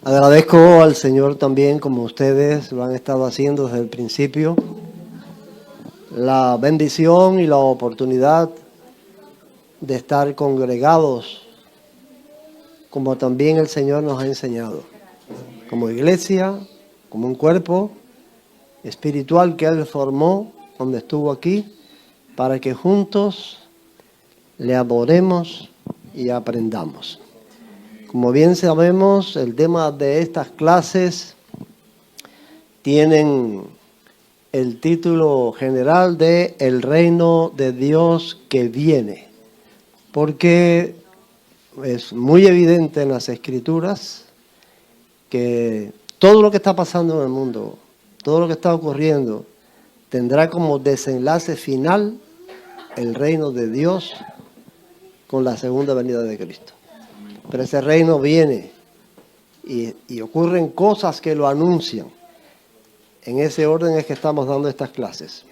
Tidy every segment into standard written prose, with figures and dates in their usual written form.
Agradezco al Señor también, como ustedes lo han estado haciendo desde el principio, la bendición y la oportunidad de estar congregados, como también el Señor nos ha enseñado, como iglesia, como un cuerpo espiritual que Él formó cuando estuvo aquí, para que juntos le adoremos y aprendamos. Como bien sabemos, el tema de estas clases tienen el título general de El reino de Dios que viene, porque es muy evidente en las Escrituras que todo lo que está pasando en el mundo, todo lo que está ocurriendo, tendrá como desenlace final el reino de Dios con la segunda venida de Cristo. Pero ese reino viene y ocurren cosas que lo anuncian. En ese orden es que estamos dando estas clases.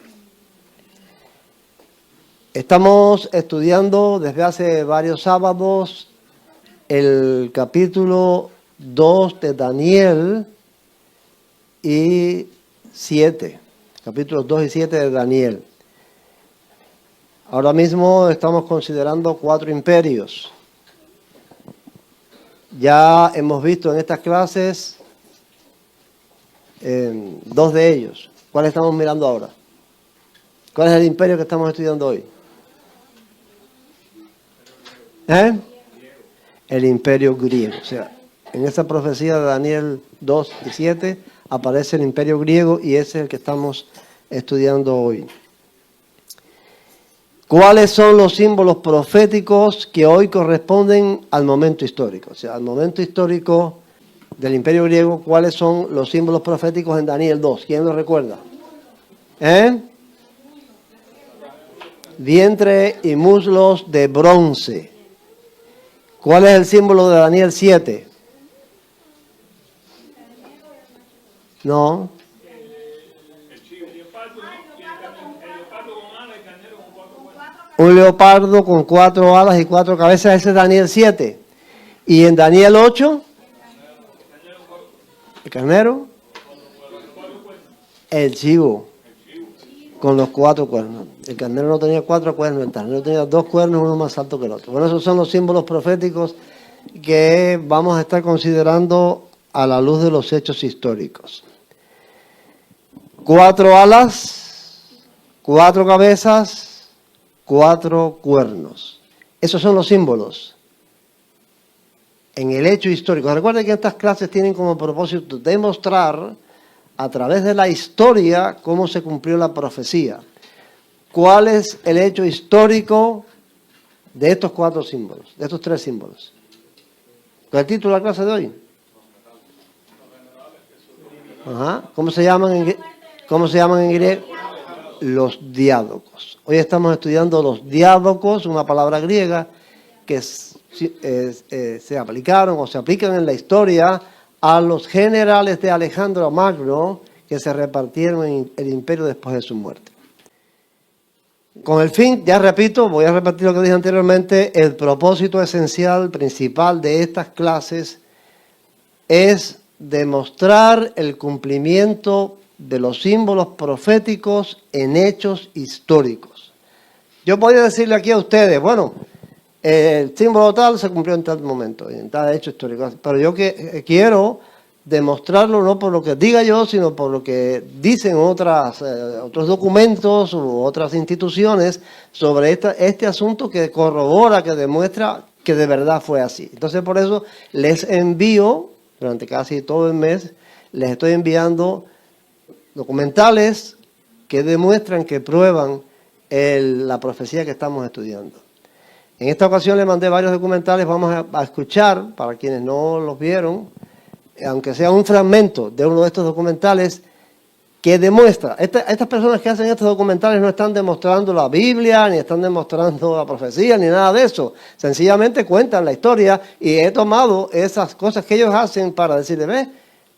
Estamos estudiando desde hace varios sábados el capítulo 2 de Daniel y 7. Capítulos 2 y 7 de Daniel. Ahora mismo estamos considerando 4 imperios. Ya hemos visto en estas clases 2 de ellos. ¿Cuál estamos mirando ahora? ¿Cuál es el imperio que estamos estudiando hoy? El imperio griego. O sea, en esa profecía de Daniel 2 y 7 aparece el imperio griego y ese es el que estamos estudiando hoy. ¿Cuáles son los símbolos proféticos que hoy corresponden al momento histórico? O sea, al momento histórico del Imperio Griego, ¿cuáles son los símbolos proféticos en Daniel 2? ¿Quién lo recuerda? Vientre y muslos de bronce. ¿Cuál es el símbolo de Daniel 7? No. Un leopardo con 4 alas y 4 cabezas, ese es Daniel 7. Y en Daniel 8, el carnero, el chivo, con los 4 cuernos. El carnero no tenía 4 cuernos, el carnero tenía 2 cuernos, uno más alto que el otro. Bueno, esos son los símbolos proféticos que vamos a estar considerando a la luz de los hechos históricos. 4 alas, 4 cabezas, 4 cuernos. Esos son los símbolos en el hecho histórico. Recuerden que estas clases tienen como propósito demostrar a través de la historia cómo se cumplió la profecía. ¿Cuál es el hecho histórico de estos 4 símbolos, de estos 3 símbolos? ¿Cuál es el título de la clase de hoy? ¿Cómo se llaman en griego? Los diádocos. Hoy estamos estudiando los diádocos, una palabra griega que se aplicaron o se aplican en la historia a los generales de Alejandro Magno que se repartieron en el imperio después de su muerte. Con el fin, ya repito, voy a repetir lo que dije anteriormente, el propósito esencial, principal de estas clases es demostrar el cumplimiento de los símbolos proféticos en hechos históricos. Yo podría decirle aquí a ustedes, bueno, el símbolo tal se cumplió en tal momento, en tal hecho histórico, pero yo quiero demostrarlo no por lo que diga yo, sino por lo que dicen otros documentos u otras instituciones sobre este asunto que corrobora, que demuestra que de verdad fue así. Entonces por eso les envío, durante casi todo el mes, les estoy enviando documentales que demuestran, que prueban la profecía que estamos estudiando. En esta ocasión les mandé varios documentales, vamos a escuchar, para quienes no los vieron, aunque sea un fragmento de uno de estos documentales que demuestra, estas personas que hacen estos documentales no están demostrando la Biblia, ni están demostrando la profecía, ni nada de eso. Sencillamente cuentan la historia y he tomado esas cosas que ellos hacen para decirle, ve,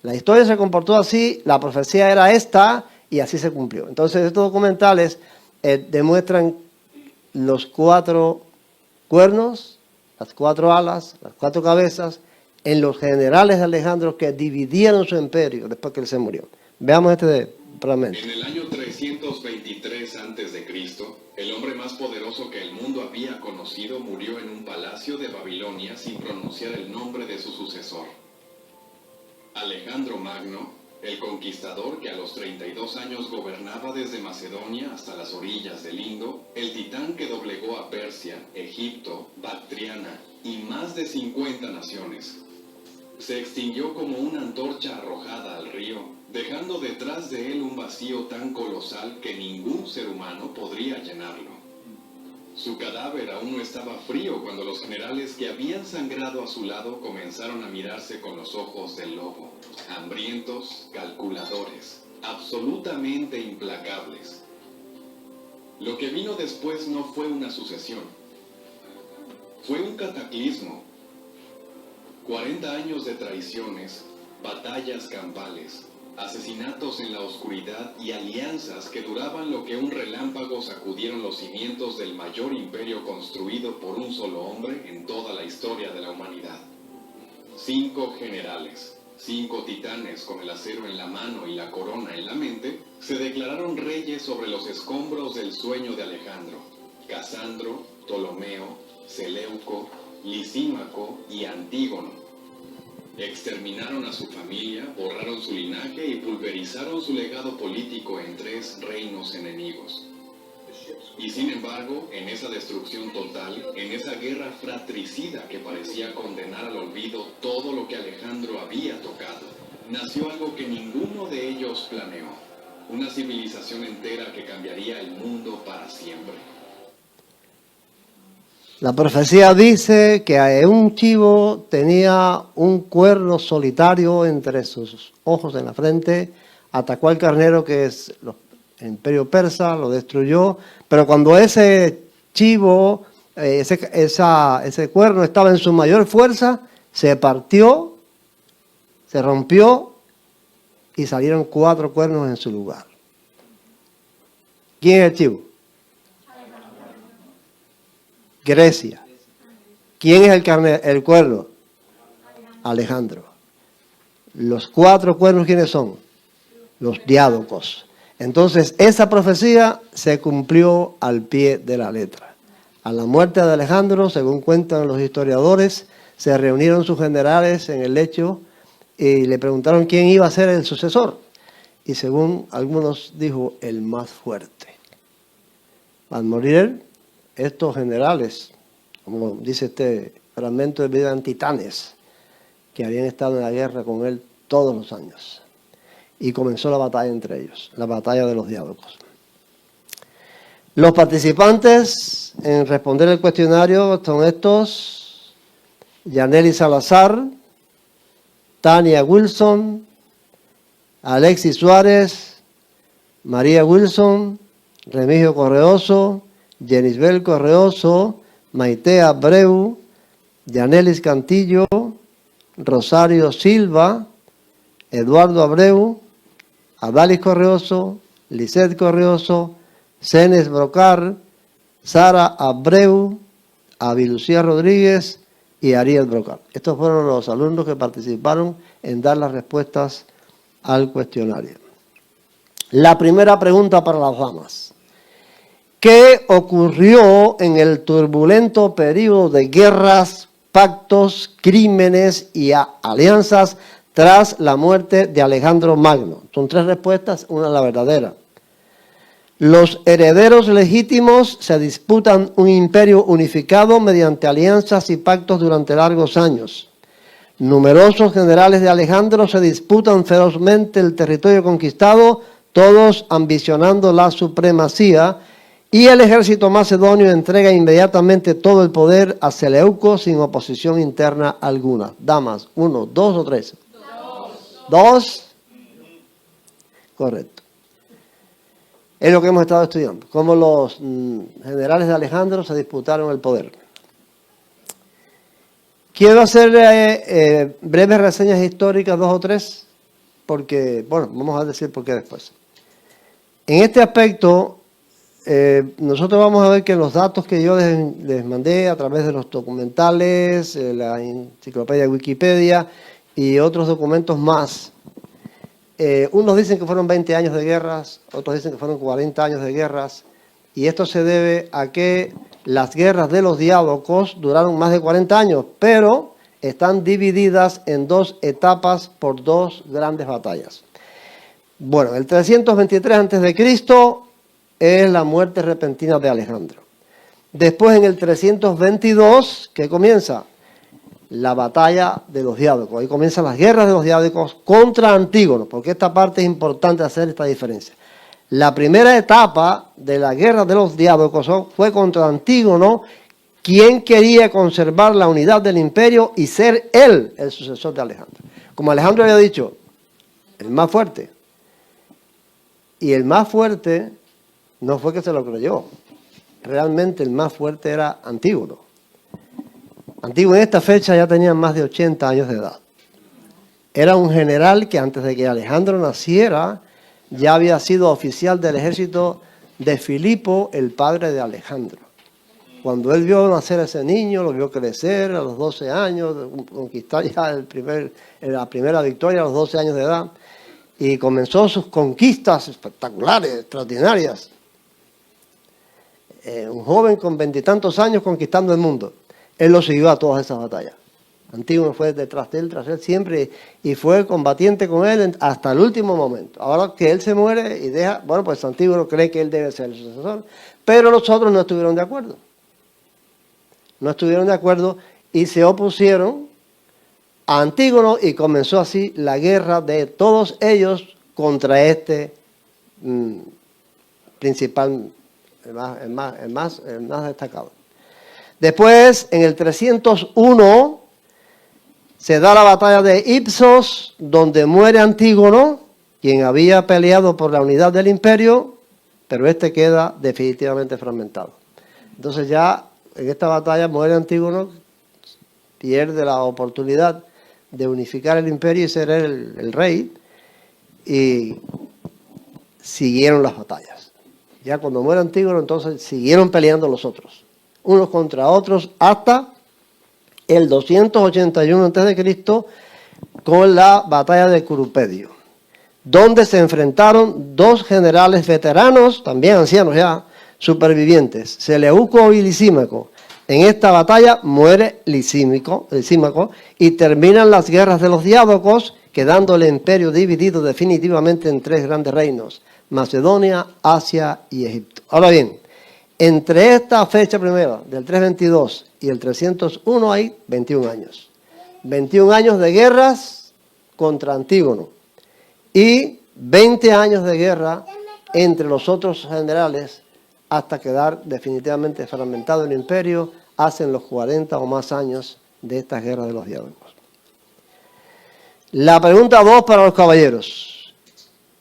la historia se comportó así, la profecía era esta y así se cumplió. Entonces estos documentales demuestran los 4 cuernos, las 4 alas, las 4 cabezas en los generales de Alejandro que dividieron su imperio después que él se murió. Veamos este fragmento. En el año 323 a.C., el hombre más poderoso que el mundo había conocido murió en un palacio de Babilonia sin pronunciar el nombre de su sucesor. Alejandro Magno, el conquistador que a los 32 años gobernaba desde Macedonia hasta las orillas del Indo, el titán que doblegó a Persia, Egipto, Bactriana y más de 50 naciones, se extinguió como una antorcha arrojada al río, dejando detrás de él un vacío tan colosal que ningún ser humano podría llenarlo. Su cadáver aún no estaba frío cuando los generales que habían sangrado a su lado comenzaron a mirarse con los ojos del lobo, hambrientos, calculadores, absolutamente implacables. Lo que vino después no fue una sucesión, fue un cataclismo. 40 años de traiciones, batallas campales, asesinatos en la oscuridad y alianzas que duraban lo que un relámpago sacudieron los cimientos del mayor imperio construido por un solo hombre en toda la historia de la humanidad. 5 generales, 5 titanes con el acero en la mano y la corona en la mente, se declararon reyes sobre los escombros del sueño de Alejandro: Casandro, Ptolomeo, Seleuco, Lisímaco y Antígono. Exterminaron a su familia, borraron su linaje y pulverizaron su legado político en 3 reinos enemigos. Y sin embargo, en esa destrucción total, en esa guerra fratricida que parecía condenar al olvido todo lo que Alejandro había tocado, nació algo que ninguno de ellos planeó: una civilización entera que cambiaría el mundo para siempre. La profecía dice que un chivo tenía un cuerno solitario entre sus ojos en la frente, atacó al carnero, que es el imperio persa, lo destruyó, pero cuando ese chivo, ese cuerno estaba en su mayor fuerza, se partió, se rompió y salieron 4 cuernos en su lugar. ¿Quién es el chivo? Grecia. ¿Quién es el cuerno? Alejandro. Los 4 cuernos, ¿quiénes son? Los diádocos. Entonces, esa profecía se cumplió al pie de la letra. A la muerte de Alejandro, según cuentan los historiadores, se reunieron sus generales en el lecho y le preguntaron quién iba a ser el sucesor. Y según algunos dijo, el más fuerte. Al morir él, estos generales, como dice este fragmento de vida, eran titanes que habían estado en la guerra con él todos los años. Y comenzó la batalla entre ellos, la batalla de los diádocos. Los participantes en responder el cuestionario son estos: Yaneli Salazar, Tania Wilson, Alexis Suárez, María Wilson, Remigio Correoso, Jenisbel Correoso, Maite Abreu, Yanelis Cantillo, Rosario Silva, Eduardo Abreu, Adalis Correoso, Lisette Correoso, Cenes Brocar, Sara Abreu, Avilucía Rodríguez y Ariel Brocar. Estos fueron los alumnos que participaron en dar las respuestas al cuestionario. La primera pregunta para las damas: ¿qué ocurrió en el turbulento periodo de guerras, pactos, crímenes y alianzas tras la muerte de Alejandro Magno? Son 3 respuestas, una es la verdadera. Los herederos legítimos se disputan un imperio unificado mediante alianzas y pactos durante largos años. Numerosos generales de Alejandro se disputan ferozmente el territorio conquistado, todos ambicionando la supremacía, y el ejército macedonio entrega inmediatamente todo el poder a Seleuco sin oposición interna alguna. Damas, 1, 2 o 3. 2. Correcto. Es lo que hemos estado estudiando, cómo los generales de Alejandro se disputaron el poder. Quiero hacer breves reseñas históricas, 2 o 3, porque, bueno, vamos a decir por qué después. En este aspecto, nosotros vamos a ver que los datos que yo les mandé a través de los documentales, la enciclopedia Wikipedia y otros documentos más, unos dicen que fueron 20 años de guerras, otros dicen que fueron 40 años de guerras, y esto se debe a que las guerras de los diádocos duraron más de 40 años, pero están divididas en dos etapas por dos grandes batallas. Bueno, el 323 a.C. es la muerte repentina de Alejandro. Después, en el 322, ¿qué comienza? La batalla de los diádocos. Ahí comienzan las guerras de los diádocos contra Antígono, porque esta parte es importante hacer esta diferencia. La primera etapa de la guerra de los diádocos fue contra Antígono, quien quería conservar la unidad del imperio y ser él el sucesor de Alejandro. Como Alejandro había dicho, el más fuerte. Y el más fuerte no fue que se lo creyó. Realmente el más fuerte era Antígono. Antígono en esta fecha ya tenía más de 80 años de edad. Era un general que antes de que Alejandro naciera ya había sido oficial del ejército de Filipo, el padre de Alejandro. Cuando él vio nacer a ese niño, lo vio crecer a los 12 años, conquistar ya la primera victoria a los 12 años de edad, y comenzó sus conquistas espectaculares, extraordinarias. Un joven con 20 y tantos años conquistando el mundo. Él lo siguió a todas esas batallas. Antígono fue detrás de él, tras él siempre, y fue combatiente con él hasta el último momento. Ahora que él se muere y deja, bueno, pues Antígono cree que él debe ser el sucesor, pero los otros no estuvieron de acuerdo. No estuvieron de acuerdo y se opusieron a Antígono y comenzó así la guerra de todos ellos contra este principal, el más destacado. Después, en el 301, se da la batalla de Ipsos, donde muere Antígono, quien había peleado por la unidad del imperio, pero este queda definitivamente fragmentado. Entonces ya en esta batalla muere Antígono, pierde la oportunidad de unificar el imperio y ser el rey, y siguieron las batallas. Ya cuando muere Antígono, entonces siguieron peleando los otros, unos contra otros, hasta el 281 a.C. con la batalla de Curupedio, donde se enfrentaron dos generales veteranos, también ancianos ya, supervivientes, Seleuco y Lisímaco. En esta batalla muere Lisímaco y terminan las guerras de los diádocos, quedando el imperio dividido definitivamente en tres grandes reinos: Macedonia, Asia y Egipto. Ahora bien, entre esta fecha primera, del 322 y el 301, hay 21 años. 21 años de guerras contra Antígono y 20 años de guerra entre los otros generales hasta quedar definitivamente fragmentado el imperio. Hacen los 40 o más años de estas guerras de los diádocos. La pregunta 2 para los caballeros.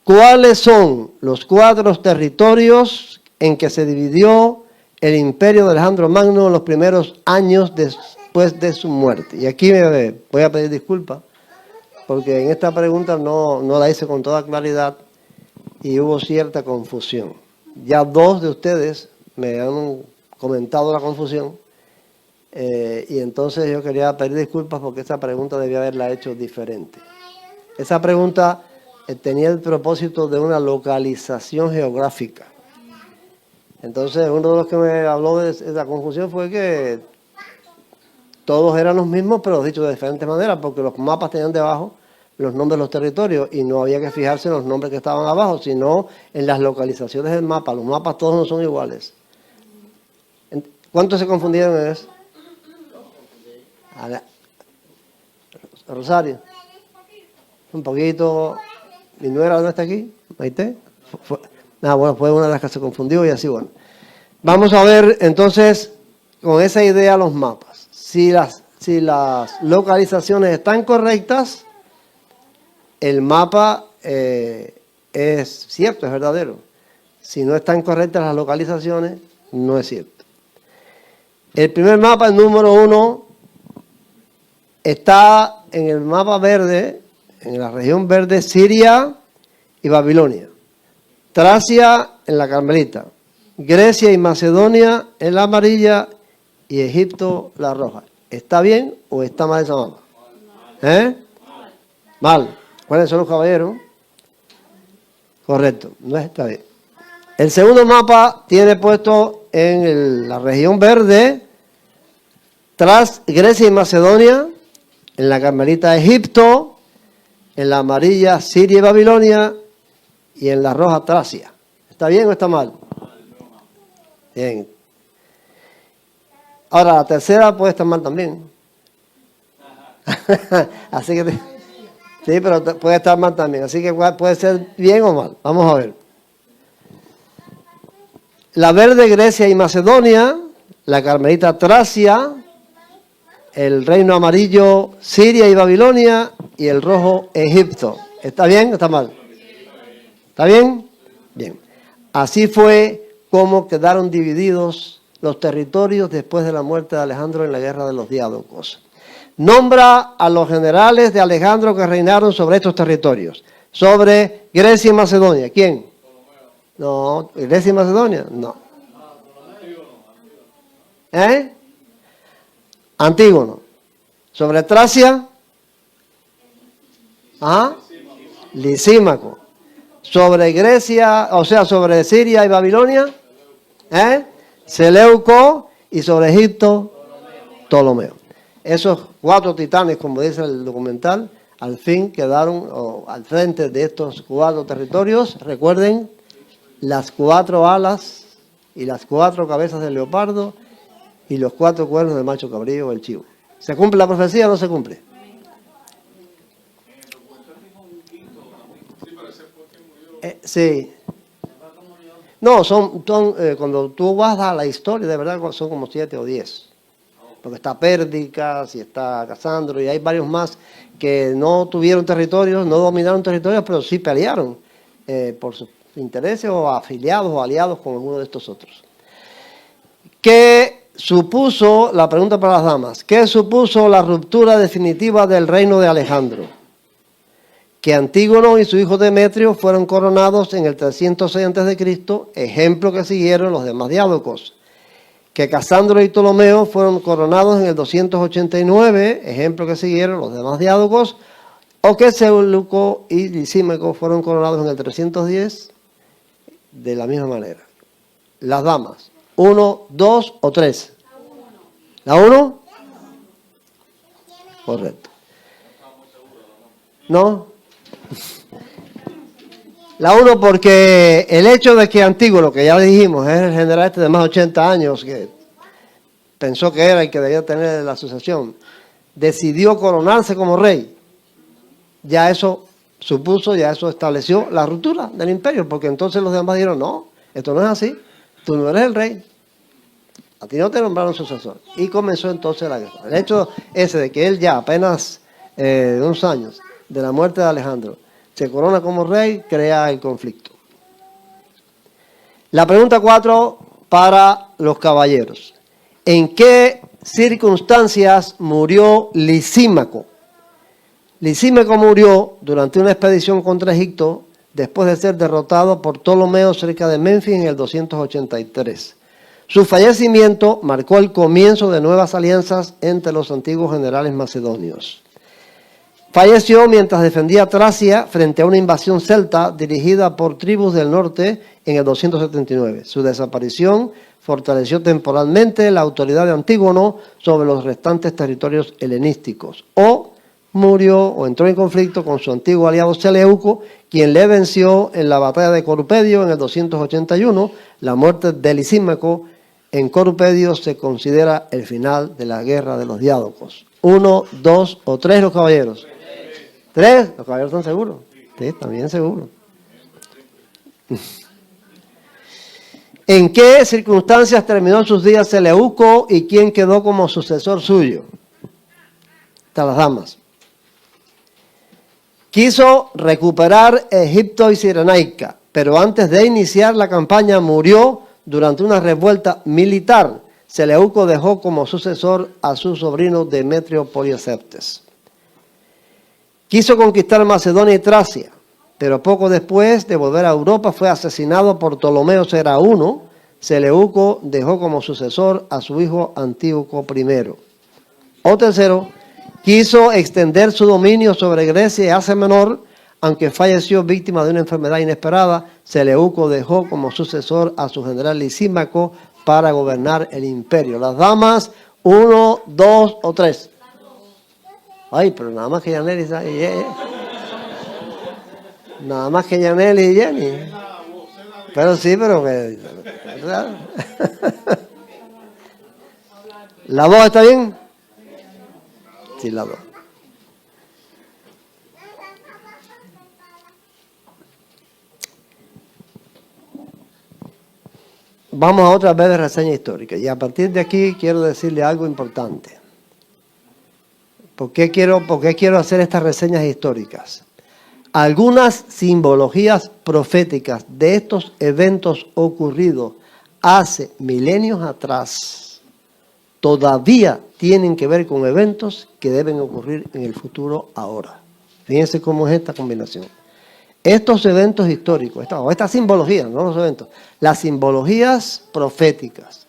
¿Cuáles son los 4 territorios en que se dividió el imperio de Alejandro Magno en los primeros años después de su muerte? Y aquí me voy a pedir disculpas, porque en esta pregunta no la hice con toda claridad y hubo cierta confusión. Ya 2 de ustedes me han comentado la confusión, y entonces yo quería pedir disculpas porque esa pregunta debía haberla hecho diferente. Esa pregunta tenía el propósito de una localización geográfica. Entonces uno de los que me habló de esa confusión fue que todos eran los mismos, pero dicho de diferentes maneras, porque los mapas tenían debajo los nombres de los territorios y no había que fijarse en los nombres que estaban abajo, sino en las localizaciones del mapa. Los mapas todos no son iguales. ¿Cuántos se confundieron en eso? Rosario. Un poquito. ¿Mi nuera no está aquí? ¿Maite? Bueno, fue una de las que se confundió y así, bueno. Vamos a ver entonces con esa idea los mapas. Si las localizaciones están correctas, el mapa es cierto, es verdadero. Si no están correctas las localizaciones, no es cierto. El primer mapa, el número 1, está en el mapa verde, en la región verde, Siria y Babilonia. Tracia en la Carmelita. Grecia y Macedonia en la amarilla y Egipto la roja. ¿Está bien o está mal esa mapa? ¿Eh? Mal. ¿Cuáles son los caballeros? Correcto, no está bien. El segundo mapa tiene puesto en la región verde, tras Grecia y Macedonia, en la carmelita Egipto, en la amarilla Siria y Babilonia y en la roja Tracia. ¿Está bien o está mal? Bien. Ahora, la tercera puede estar mal también. Así que, sí, pero puede estar mal también. Así que puede ser bien o mal. Vamos a ver. La verde, Grecia y Macedonia. La carmelita Tracia. El reino amarillo, Siria y Babilonia. Y el rojo, Egipto. ¿Está bien o está mal? ¿Está bien? Bien. Así fue como quedaron divididos los territorios después de la muerte de Alejandro en la guerra de los diádocos. Nombra a los generales de Alejandro que reinaron sobre estos territorios. Sobre Grecia y Macedonia. ¿Quién? No, Grecia y Macedonia, no. ¿Eh? Antígono. Sobre Tracia. ¿Ah? Lisímaco. Sobre Grecia, o sea, sobre Siria y Babilonia. Seleuco. Y sobre Egipto, Ptolomeo. Esos 4 titanes, como dice el documental, al fin quedaron al frente de estos 4 territorios. Recuerden, las 4 alas y las 4 cabezas del leopardo y los 4 cuernos del macho cabrío o el chivo. ¿Se cumple la profecía o no se cumple? Sí. No, cuando tú vas a la historia, de verdad son como 7 o 10. Porque está Pérdicas y está Casandro y hay varios más que no tuvieron territorios, no dominaron territorios, pero sí pelearon por sus intereses o afiliados o aliados con alguno de estos otros. ¿Qué supuso, la pregunta para las damas, qué supuso la ruptura definitiva del reino de Alejandro? Que Antígono y su hijo Demetrio fueron coronados en el 306 a.C., ejemplo que siguieron los demás diádocos. Que Casandro y Ptolomeo fueron coronados en el 289, ejemplo que siguieron los demás diádocos, o que Seleuco y Lisímaco fueron coronados en el 310, de la misma manera. Las damas, 1, 2 o 3. ¿La 1? Correcto. ¿No? La 1 porque el hecho de que Antígono, que ya dijimos, es el general este de más de 80 años, que pensó que era el que debía tener la sucesión, decidió coronarse como rey, ya eso supuso, ya eso estableció la ruptura del imperio, porque entonces los demás dijeron, no, esto no es así, tú no eres el rey, a ti no te nombraron sucesor. Y comenzó entonces la guerra. El hecho ese de que él ya apenas de unos años de la muerte de Alejandro se corona como rey, crea el conflicto. La pregunta 4 para los caballeros. ¿En qué circunstancias murió Lisímaco? Lisímaco murió durante una expedición contra Egipto después de ser derrotado por Ptolomeo cerca de Menfis en el 283. Su fallecimiento marcó el comienzo de nuevas alianzas entre los antiguos generales macedonios. Falleció mientras defendía Tracia frente a una invasión celta dirigida por tribus del norte en el 279. Su desaparición fortaleció temporalmente la autoridad de Antígono sobre los restantes territorios helenísticos. O murió o entró en conflicto con su antiguo aliado Seleuco, quien le venció en la batalla de Corupedio en el 281. La muerte de Lisímaco en Corupedio se considera el final de la guerra de los diádocos. 1, 2 o 3 los caballeros. 3, los caballeros están seguros. Sí, están bien seguros. ¿En qué circunstancias terminó sus días Seleuco y quién quedó como sucesor suyo? Están las damas. Quiso recuperar Egipto y Cirenaica, pero antes de iniciar la campaña murió durante una revuelta militar. Seleuco dejó como sucesor a su sobrino Demetrio Poliorcetes. Quiso conquistar Macedonia y Tracia, pero poco después de volver a Europa fue asesinado por Ptolomeo Sera I, Seleuco dejó como sucesor a su hijo Antíoco I. O tercero, quiso extender su dominio sobre Grecia y Asia Menor, aunque falleció víctima de una enfermedad inesperada. Seleuco dejó como sucesor a su general Lisímaco para gobernar el imperio. Las damas, 1, 2 o 3. Ay, pero nada más que Yaneli nada más que Yaneli y Jenny. Pero sí, pero que... ¿La voz está bien? Sí, la voz. Vamos a otra vez de reseña histórica. Y a partir de aquí quiero decirle algo importante. ¿Por qué quiero hacer estas reseñas históricas? Algunas simbologías proféticas de estos eventos ocurridos hace milenios atrás todavía tienen que ver con eventos que deben ocurrir en el futuro ahora. Fíjense cómo es esta combinación. Estos eventos históricos, estas simbologías, no los eventos, las simbologías proféticas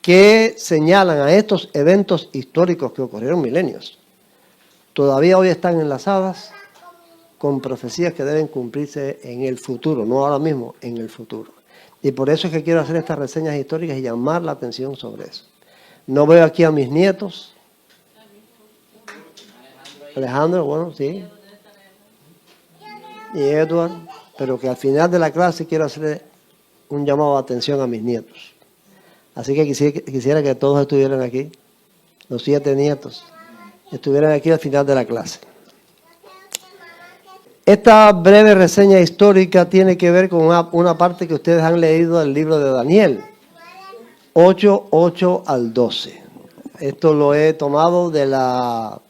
que señalan a estos eventos históricos que ocurrieron milenios, todavía hoy están enlazadas con profecías que deben cumplirse en el futuro, no ahora mismo, en el futuro. Y por eso es que quiero hacer estas reseñas históricas y llamar la atención sobre eso. No veo aquí a mis nietos. Alejandro, bueno, sí. Y Edward, pero que al final de la clase quiero hacer un llamado de atención a mis nietos. Así que quisiera que todos estuvieran aquí, los 7 nietos, estuvieran aquí al final de la clase. Esta breve reseña histórica tiene que ver con una parte que ustedes han leído del libro de Daniel, 8 al 12. Esto lo he tomado de la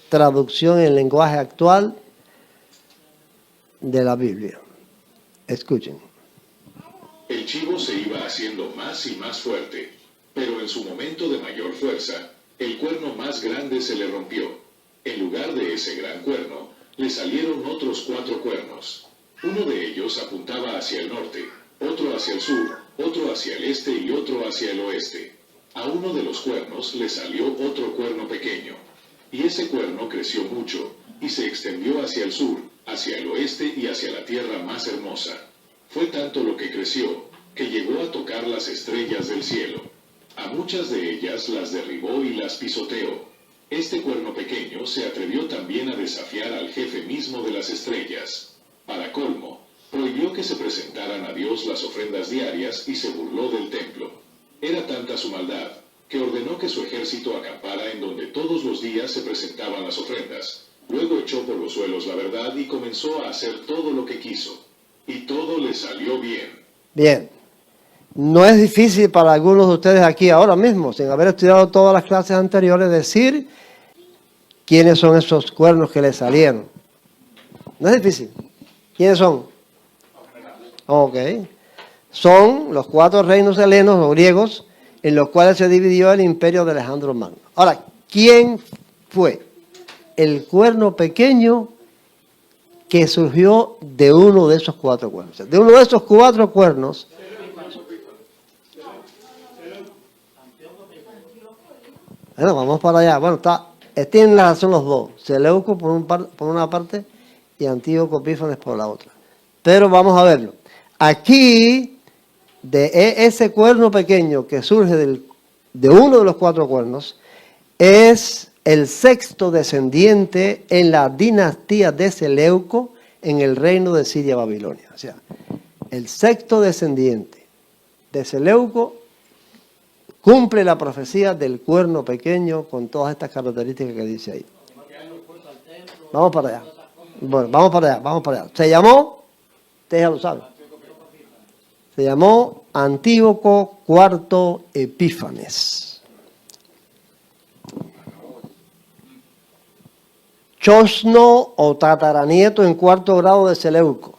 traducción en lenguaje actual de la Biblia. Escuchen. El chivo se iba haciendo más y más fuerte, pero en su momento de mayor fuerza, el cuerno más grande se le rompió. En lugar de ese gran cuerno, le salieron otros 4 cuernos. Uno de ellos apuntaba hacia el norte, otro hacia el sur, otro hacia el este y otro hacia el oeste. A uno de los cuernos le salió otro cuerno pequeño, y ese cuerno creció mucho, y se extendió hacia el sur, hacia el oeste y hacia la tierra más hermosa. Fue tanto lo que creció, que llegó a tocar las estrellas del cielo. A muchas de ellas las derribó y las pisoteó. Este cuerno pequeño se atrevió también a desafiar al jefe mismo de las estrellas. Para colmo, prohibió que se presentaran a Dios las ofrendas diarias y se burló del templo. Era tanta su maldad, que ordenó que su ejército acampara en donde todos los días se presentaban las ofrendas. Luego echó por los suelos la verdad y comenzó a hacer todo lo que quiso. Y todo le salió bien. Bien. No es difícil para algunos de ustedes aquí ahora mismo, sin haber estudiado todas las clases anteriores, decir quiénes son esos cuernos que le salieron. No es difícil. ¿Quiénes son? Ok. Son los 4 reinos helenos o griegos en los cuales se dividió el imperio de Alejandro Magno. Ahora, ¿quién fue el cuerno pequeño que surgió de uno de esos 4 cuernos? De uno de esos 4 cuernos. Bueno, vamos para allá. Bueno, tienen la razón los dos. Seleuco por una parte y Antíoco Epífanes por la otra. Pero vamos a verlo. Aquí, de ese cuerno pequeño que surge de uno de los 4 cuernos, es el 6º descendiente en la dinastía de Seleuco en el reino de Siria Babilonia. O sea, el 6º descendiente de Seleuco cumple la profecía del cuerno pequeño con todas estas características que dice ahí. Vamos para allá. Bueno, vamos para allá. Se llamó, ustedes ya lo saben, se llamó Antíoco IV Epífanes. Chosno o tataranieto en 4º grado de Seleuco.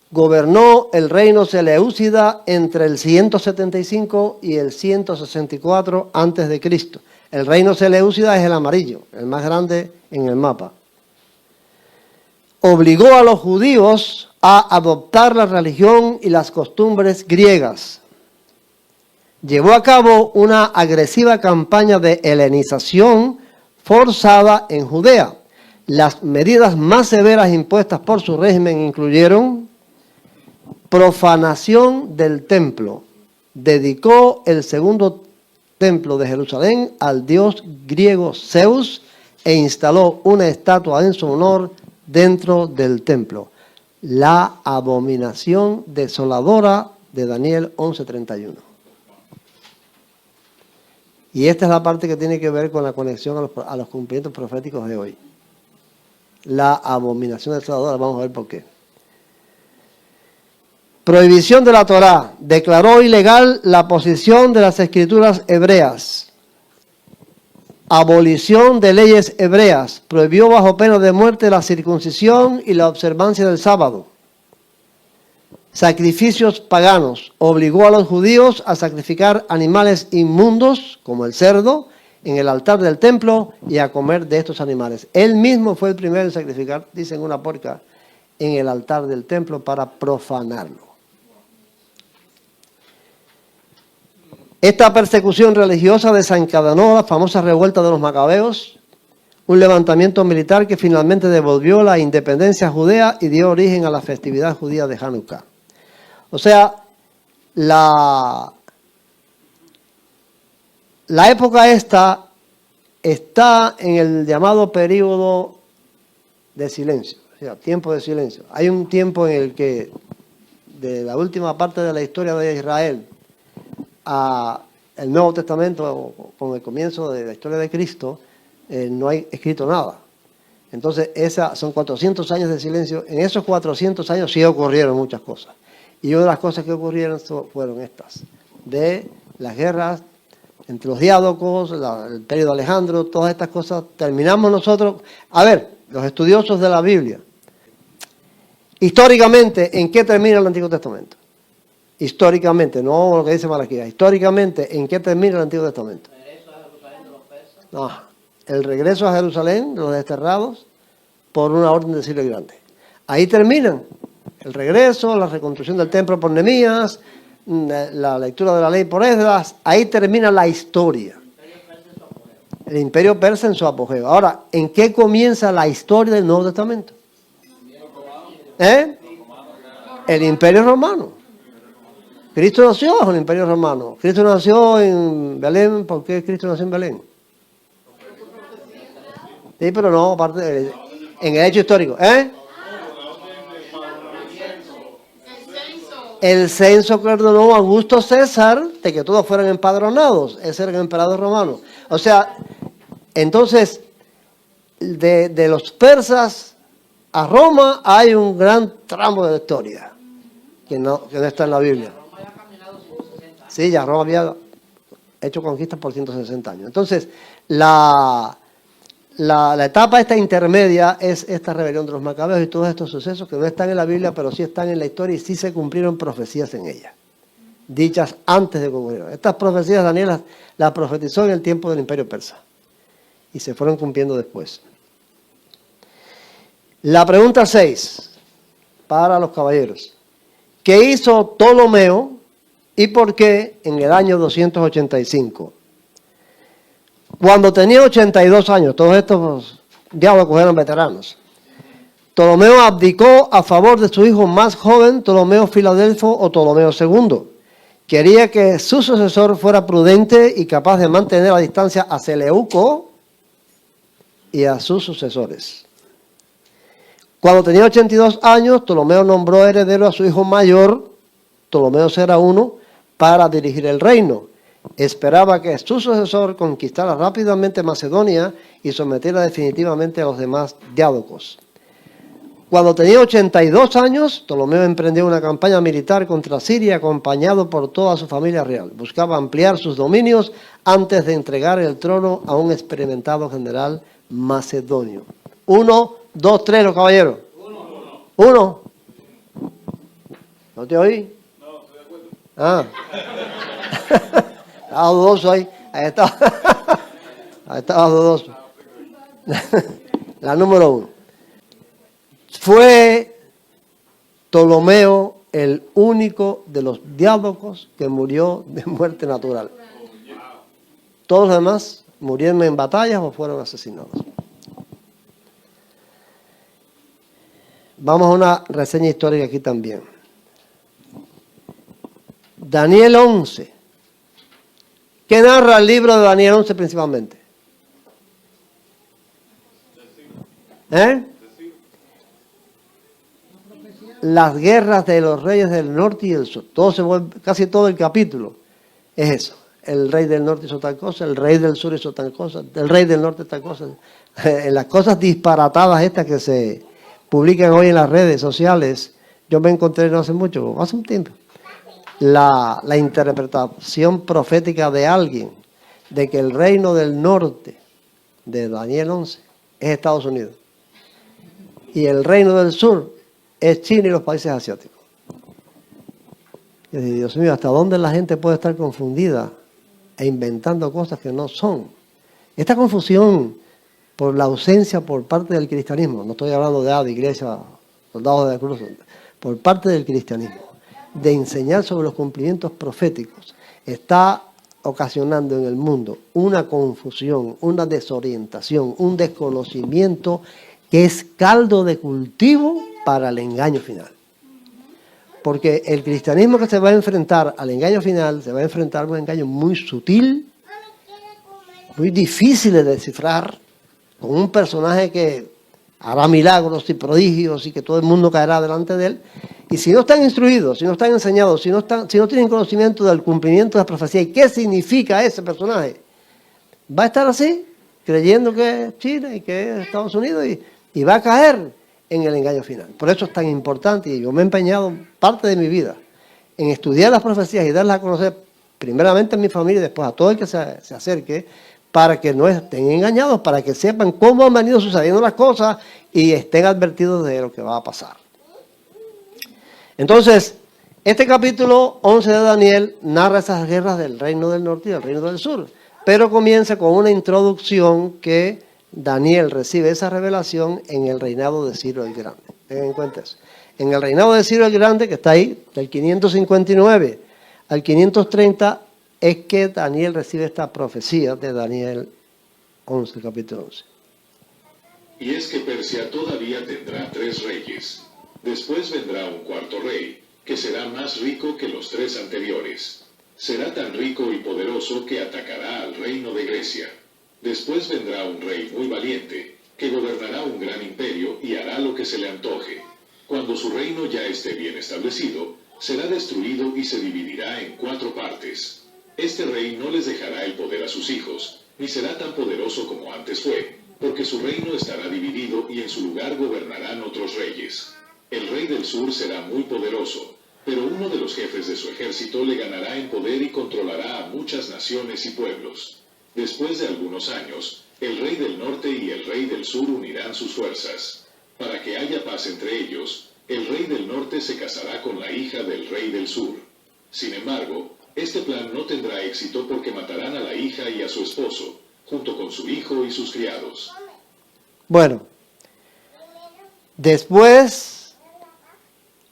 Gobernó el reino Seleucida entre el 175 y el 164 a.C. El reino Seleucida es el amarillo, el más grande en el mapa. obligó a los judíos a adoptar la religión y las costumbres griegas. Llevó a cabo una agresiva campaña de helenización forzada en Judea. Las medidas más severas impuestas por su régimen incluyeron profanación del templo. Dedicó el segundo templo de Jerusalén al dios griego Zeus e instaló una estatua en su honor dentro del templo. La abominación desoladora de Daniel 11:31. Y esta es la parte que tiene que ver con la conexión a los cumplimientos proféticos de hoy. La abominación desoladora, vamos a ver por qué. Prohibición de la Torá. Declaró ilegal la posición de las escrituras hebreas. Abolición de leyes hebreas. Prohibió bajo pena de muerte la circuncisión y la observancia del sábado. Sacrificios paganos. Obligó a los judíos a sacrificar animales inmundos, como el cerdo, en el altar del templo y a comer de estos animales. Él mismo fue el primero en sacrificar, dicen, una porca en el altar del templo para profanarlo. Esta persecución religiosa desencadenó la famosa revuelta de los macabeos, un levantamiento militar que finalmente devolvió la independencia judea y dio origen a la festividad judía de Hanukkah. O sea, la época esta está en el llamado periodo de silencio, o sea, tiempo de silencio. Hay un tiempo en el que, de la última parte de la historia de Israel a el Nuevo Testamento, con el comienzo de la historia de Cristo, no hay escrito nada. Entonces, son 400 años de silencio. En esos 400 años sí ocurrieron muchas cosas. Y una de las cosas que ocurrieron fueron estas, de las guerras entre los diádocos, el imperio de Alejandro, todas estas cosas. Terminamos nosotros, a ver, los estudiosos de la Biblia, históricamente, ¿en qué termina el Antiguo Testamento? Históricamente, no lo que dice Malaquías, históricamente, ¿en qué termina el Antiguo Testamento? No, el regreso a Jerusalén de los desterrados por una orden de Ciro el Grande. Ahí terminan. El regreso, la reconstrucción del templo por Nehemías, la lectura de la ley por Esdras, ahí termina la historia. El imperio persa en su apogeo. Ahora, ¿en qué comienza la historia del Nuevo Testamento? El imperio romano. Cristo nació bajo el imperio romano. Cristo nació en Belén. ¿Por qué Cristo nació en Belén? Sí, pero no, aparte, en el hecho histórico. El censo que ordenó Augusto César de que todos fueran empadronados. Ese era el emperador romano. O sea, entonces, de los persas a Roma hay un gran tramo de la historia que no está en la Biblia. Sí, ya Roma había hecho conquistas por 160 años. Entonces, la etapa esta intermedia es esta rebelión de los macabeos y todos estos sucesos que no están en la Biblia, pero sí están en la historia y sí se cumplieron profecías en ella, dichas antes de que ocurrieran. Estas profecías Daniel las profetizó en el tiempo del imperio persa y se fueron cumpliendo después. La pregunta 6, para los caballeros. ¿Qué hizo Ptolomeo y por qué en el año 285? Cuando tenía 82 años, todos estos diálogos eran veteranos, Ptolomeo abdicó a favor de su hijo más joven, Ptolomeo Filadelfo o Ptolomeo II. Quería que su sucesor fuera prudente y capaz de mantener a distancia a Seleuco y a sus sucesores. Cuando tenía 82 años, Ptolomeo nombró heredero a su hijo mayor, Ptolomeo II, para dirigir el reino. Esperaba que su sucesor conquistara rápidamente Macedonia y sometiera definitivamente a los demás diádocos. Cuando tenía 82 años, Ptolomeo emprendió una campaña militar contra Siria acompañado por toda su familia real. Buscaba ampliar sus dominios antes de entregar el trono a un experimentado general macedonio. 1, 2, 3, los caballeros. 1. ¿No te oí? No, estoy de acuerdo. Estaba dudoso ahí. Ahí estaba dudoso. La número 1. Fue Ptolomeo el único de los diádocos que murió de muerte natural. Todos los demás murieron en batallas o fueron asesinados. Vamos a una reseña histórica aquí también. Daniel 11. ¿Qué narra el libro de Daniel 11 principalmente? Las guerras de los reyes del norte y del sur. Casi todo el capítulo es eso. El rey del norte hizo tal cosa, el rey del sur hizo tal cosa, el rey del norte tal cosa. Las cosas disparatadas estas que se publican hoy en las redes sociales, yo me encontré no hace mucho, hace un tiempo, la interpretación profética de alguien de que el reino del norte de Daniel 11 es Estados Unidos y el reino del sur es China y los países asiáticos. Y yo digo, Dios mío, ¿hasta dónde la gente puede estar confundida e inventando cosas que no son? Esta confusión por la ausencia por parte del cristianismo, no estoy hablando de iglesia, soldados de la cruz, por parte del cristianismo, de enseñar sobre los cumplimientos proféticos, está ocasionando en el mundo una confusión, una desorientación, un desconocimiento que es caldo de cultivo para el engaño final. Porque el cristianismo que se va a enfrentar al engaño final, se va a enfrentar a un engaño muy sutil, muy difícil de descifrar, con un personaje que hará milagros y prodigios y que todo el mundo caerá delante de él. Y si no están instruidos, si no están enseñados, si no tienen conocimiento del cumplimiento de la profecía y qué significa ese personaje, va a estar así, creyendo que es China y que es Estados Unidos y va a caer en el engaño final. Por eso es tan importante, y yo me he empeñado parte de mi vida en estudiar las profecías y darlas a conocer primeramente a mi familia y después a todo el que se acerque, para que no estén engañados, para que sepan cómo han venido sucediendo las cosas y estén advertidos de lo que va a pasar. Entonces, este capítulo 11 de Daniel narra esas guerras del reino del norte y del reino del sur, pero comienza con una introducción que Daniel recibe esa revelación en el reinado de Ciro el Grande. Tengan en cuenta eso. En el reinado de Ciro el Grande, que está ahí, del 559 al 530, es que Daniel recibe esta profecía de Daniel 11, capítulo 11. Y es que Persia todavía tendrá 3 reyes. Después vendrá un cuarto rey, que será más rico que los 3 anteriores. Será tan rico y poderoso que atacará al reino de Grecia. Después vendrá un rey muy valiente, que gobernará un gran imperio y hará lo que se le antoje. Cuando su reino ya esté bien establecido, será destruido y se dividirá en 4 partes. Este rey no les dejará el poder a sus hijos, ni será tan poderoso como antes fue, porque su reino estará dividido y en su lugar gobernarán otros reyes. El rey del sur será muy poderoso, pero uno de los jefes de su ejército le ganará en poder y controlará a muchas naciones y pueblos. Después de algunos años, el rey del norte y el rey del sur unirán sus fuerzas. Para que haya paz entre ellos, el rey del norte se casará con la hija del rey del sur. Sin embargo, este plan no tendrá éxito porque matarán a la hija y a su esposo, junto con su hijo y sus criados. Bueno, después,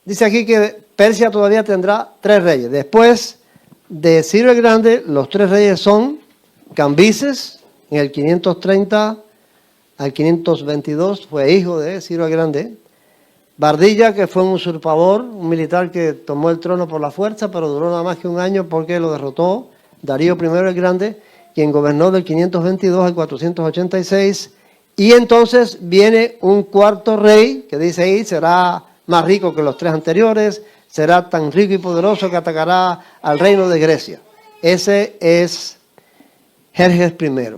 dice aquí que Persia todavía tendrá 3 reyes. Después de Ciro el Grande, los 3 reyes son Cambises, en el 530 al 522, fue hijo de Ciro el Grande. Bardilla, que fue un usurpador, un militar que tomó el trono por la fuerza, pero duró nada más que un año porque lo derrotó Darío I el Grande, quien gobernó del 522 al 486. Y entonces viene un cuarto rey, que dice ahí, será más rico que los 3 anteriores, será tan rico y poderoso que atacará al reino de Grecia. Ese es Jerjes I.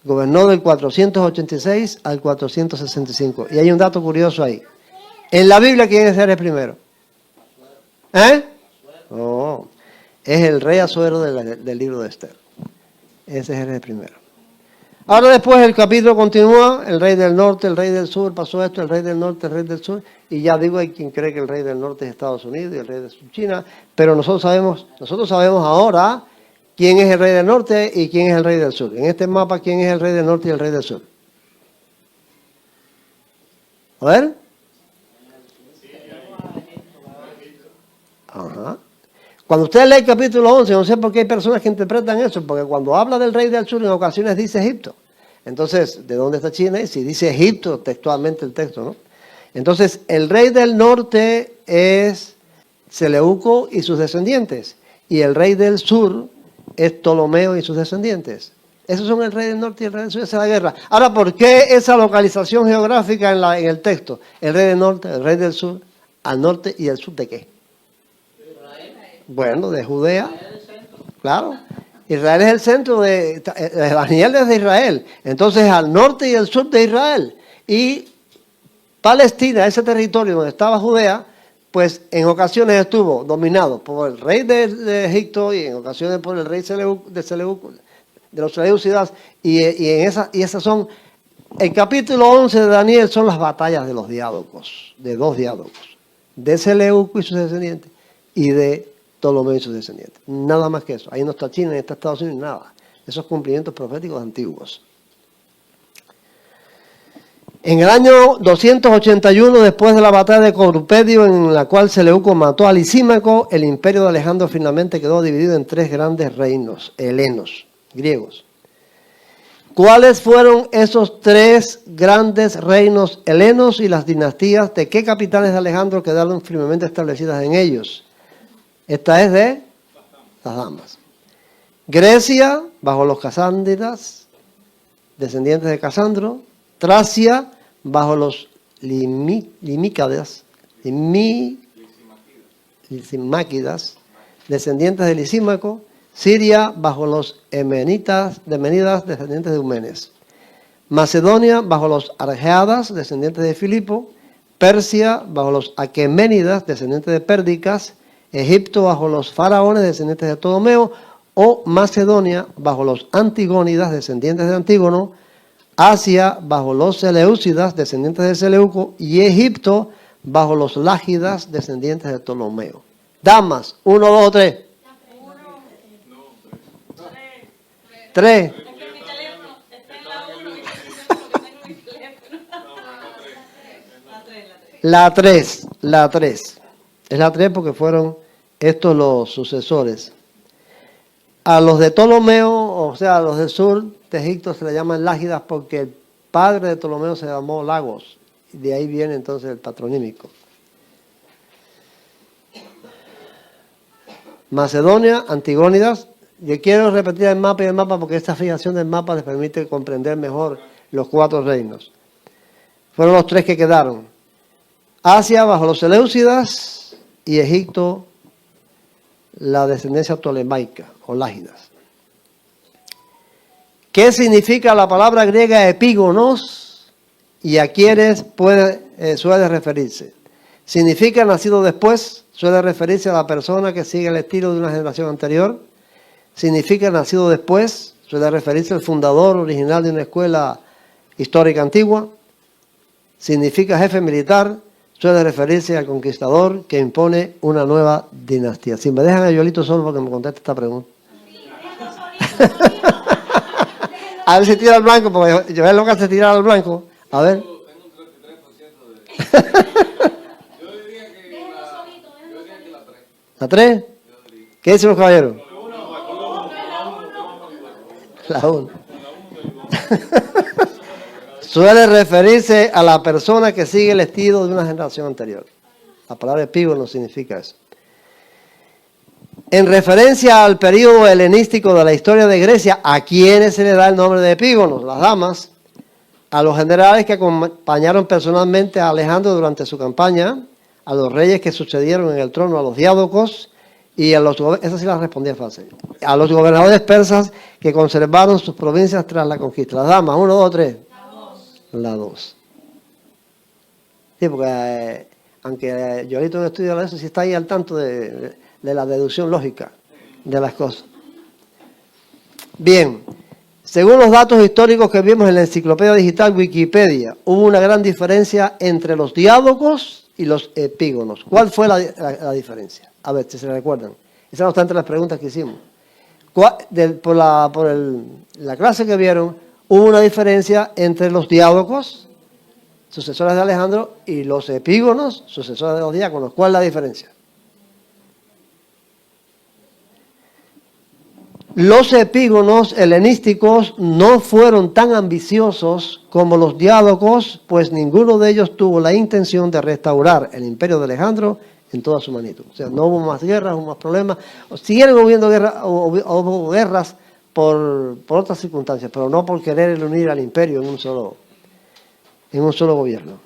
Gobernó del 486 al 465. Y hay un dato curioso ahí. En la Biblia, ¿quién es Jerjes I? Oh, es el rey Asuero del libro de Esther. Ese es Jerjes I. Ahora después el capítulo continúa, el rey del norte, el rey del sur, pasó esto, el rey del norte, el rey del sur, y ya digo, hay quien cree que el rey del norte es Estados Unidos y el rey del sur China, pero nosotros sabemos ahora quién es el rey del norte y quién es el rey del sur. En este mapa, ¿quién es el rey del norte y el rey del sur? A ver. Ajá. Cuando usted lee el capítulo 11, no sé por qué hay personas que interpretan eso, porque cuando habla del rey del sur en ocasiones dice Egipto. Entonces, ¿de dónde está China? Y si dice Egipto, textualmente el texto, ¿no? Entonces, el rey del norte es Seleuco y sus descendientes, y el rey del sur es Ptolomeo y sus descendientes. Esos son el rey del norte y el rey del sur, esa es la guerra. Ahora, ¿por qué esa localización geográfica en el texto? El rey del norte, el rey del sur, al norte y al sur ¿de qué? Bueno, de Judea, claro. Israel es el centro Daniel es de Israel. Entonces, al norte y al sur de Israel. Y Palestina, ese territorio donde estaba Judea, pues en ocasiones estuvo dominado por el rey de Egipto y en ocasiones por el rey de Seleuco, de los Seleucidas, y esas son, el capítulo 11 de Daniel son las batallas de los diádocos, de dos diádocos, de Seleuco y sus descendientes, y de Ptolomeo y sus descendientes. Nada más que eso. Ahí no está China, ni está Estados Unidos, nada. Esos cumplimientos proféticos antiguos. En el año 281, después de la batalla de Corupédio, en la cual Seleuco mató a Lisímaco, el imperio de Alejandro finalmente quedó dividido en tres grandes reinos helenos, griegos. ¿Cuáles fueron esos tres grandes reinos helenos y las dinastías? ¿De qué capitales de Alejandro quedaron firmemente establecidas en ellos? Esta es de las damas. Grecia, bajo los casándidas, descendientes de Casandro. Tracia, bajo los limícadas, descendientes de Lisímaco. Siria, bajo los Emenidas, descendientes de Eumenes. Macedonia, bajo los Argeadas, descendientes de Filipo. Persia, bajo los Aqueménidas, descendientes de Pérdicas. Egipto, bajo los faraones, descendientes de Ptolomeo. O Macedonia, bajo los Antigónidas, descendientes de Antígono. Asia, bajo los Seleucidas, descendientes de Seleuco. Y Egipto, bajo los Lágidas, descendientes de Ptolomeo. Damas, 1, 2, 3. 3. La 3. Es la 3 porque fueron estos los sucesores. A los de Ptolomeo, o sea, a los del sur de Egipto se le llaman Lágidas porque el padre de Ptolomeo se llamó Lagos. Y de ahí viene entonces el patronímico. Macedonia, Antigónidas. Yo quiero repetir el mapa porque esta fijación del mapa les permite comprender mejor los cuatro reinos. Fueron los tres que quedaron. Asia bajo los Seleucidas y Egipto la descendencia ptolemaica o Lágidas. ¿Qué significa la palabra griega epígonos y a quiénes suele referirse? Significa nacido después, suele referirse a la persona que sigue el estilo de una generación anterior. Significa nacido después, suele referirse al fundador original de una escuela histórica antigua. Significa jefe militar, suele referirse al conquistador que impone una nueva dinastía. Si me dejan a Yolito solo porque me conteste esta pregunta. A ver si tira al blanco, porque yo es loca se tira al blanco. A ver. Tengo un 33% de... Yo diría que la 3. ¿La 3? ¿Qué dicen los caballeros? La 1. Suele referirse a la persona que sigue el estilo de una generación anterior. La palabra epígono significa eso. En referencia al periodo helenístico de la historia de Grecia, ¿a quiénes se le da el nombre de epígonos? Las damas. A los generales que acompañaron personalmente a Alejandro durante su campaña, a los reyes que sucedieron en el trono, a los diádocos, y a los, esa sí la respondía fácil, a los gobernadores persas que conservaron sus provincias tras la conquista. Las damas, 1, 2, 3. La 2. Sí, porque aunque Yolito no estudia eso, sí está ahí al tanto de la deducción lógica de las cosas. Bien, según los datos históricos que vimos en la enciclopedia digital Wikipedia, hubo una gran diferencia entre los diádocos y los epígonos. ¿Cuál fue la diferencia? A ver, si se recuerdan. Esa no está entre las preguntas que hicimos. Por la clase que vieron, hubo una diferencia entre los diádocos, sucesores de Alejandro, y los epígonos, sucesores de los diáconos. ¿Cuál es la diferencia? Los epígonos helenísticos no fueron tan ambiciosos como los diádocos, pues ninguno de ellos tuvo la intención de restaurar el imperio de Alejandro en toda su magnitud. O sea, no hubo más guerras, hubo más problemas. Siguieron habiendo guerras, hubo guerras por otras circunstancias, pero no por querer unir al imperio en un solo gobierno.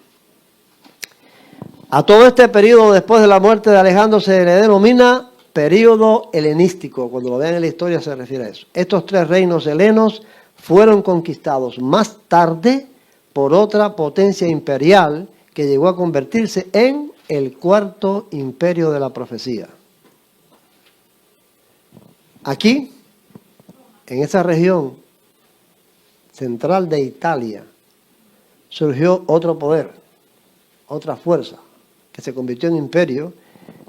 A todo este periodo después de la muerte de Alejandro se le denomina período helenístico. Cuando lo vean en la historia se refiere a eso. Estos tres reinos helenos fueron conquistados más tarde por otra potencia imperial que llegó a convertirse en el cuarto imperio de la profecía. Aquí, en esa región central de Italia, surgió otro poder, otra fuerza, que se convirtió en imperio,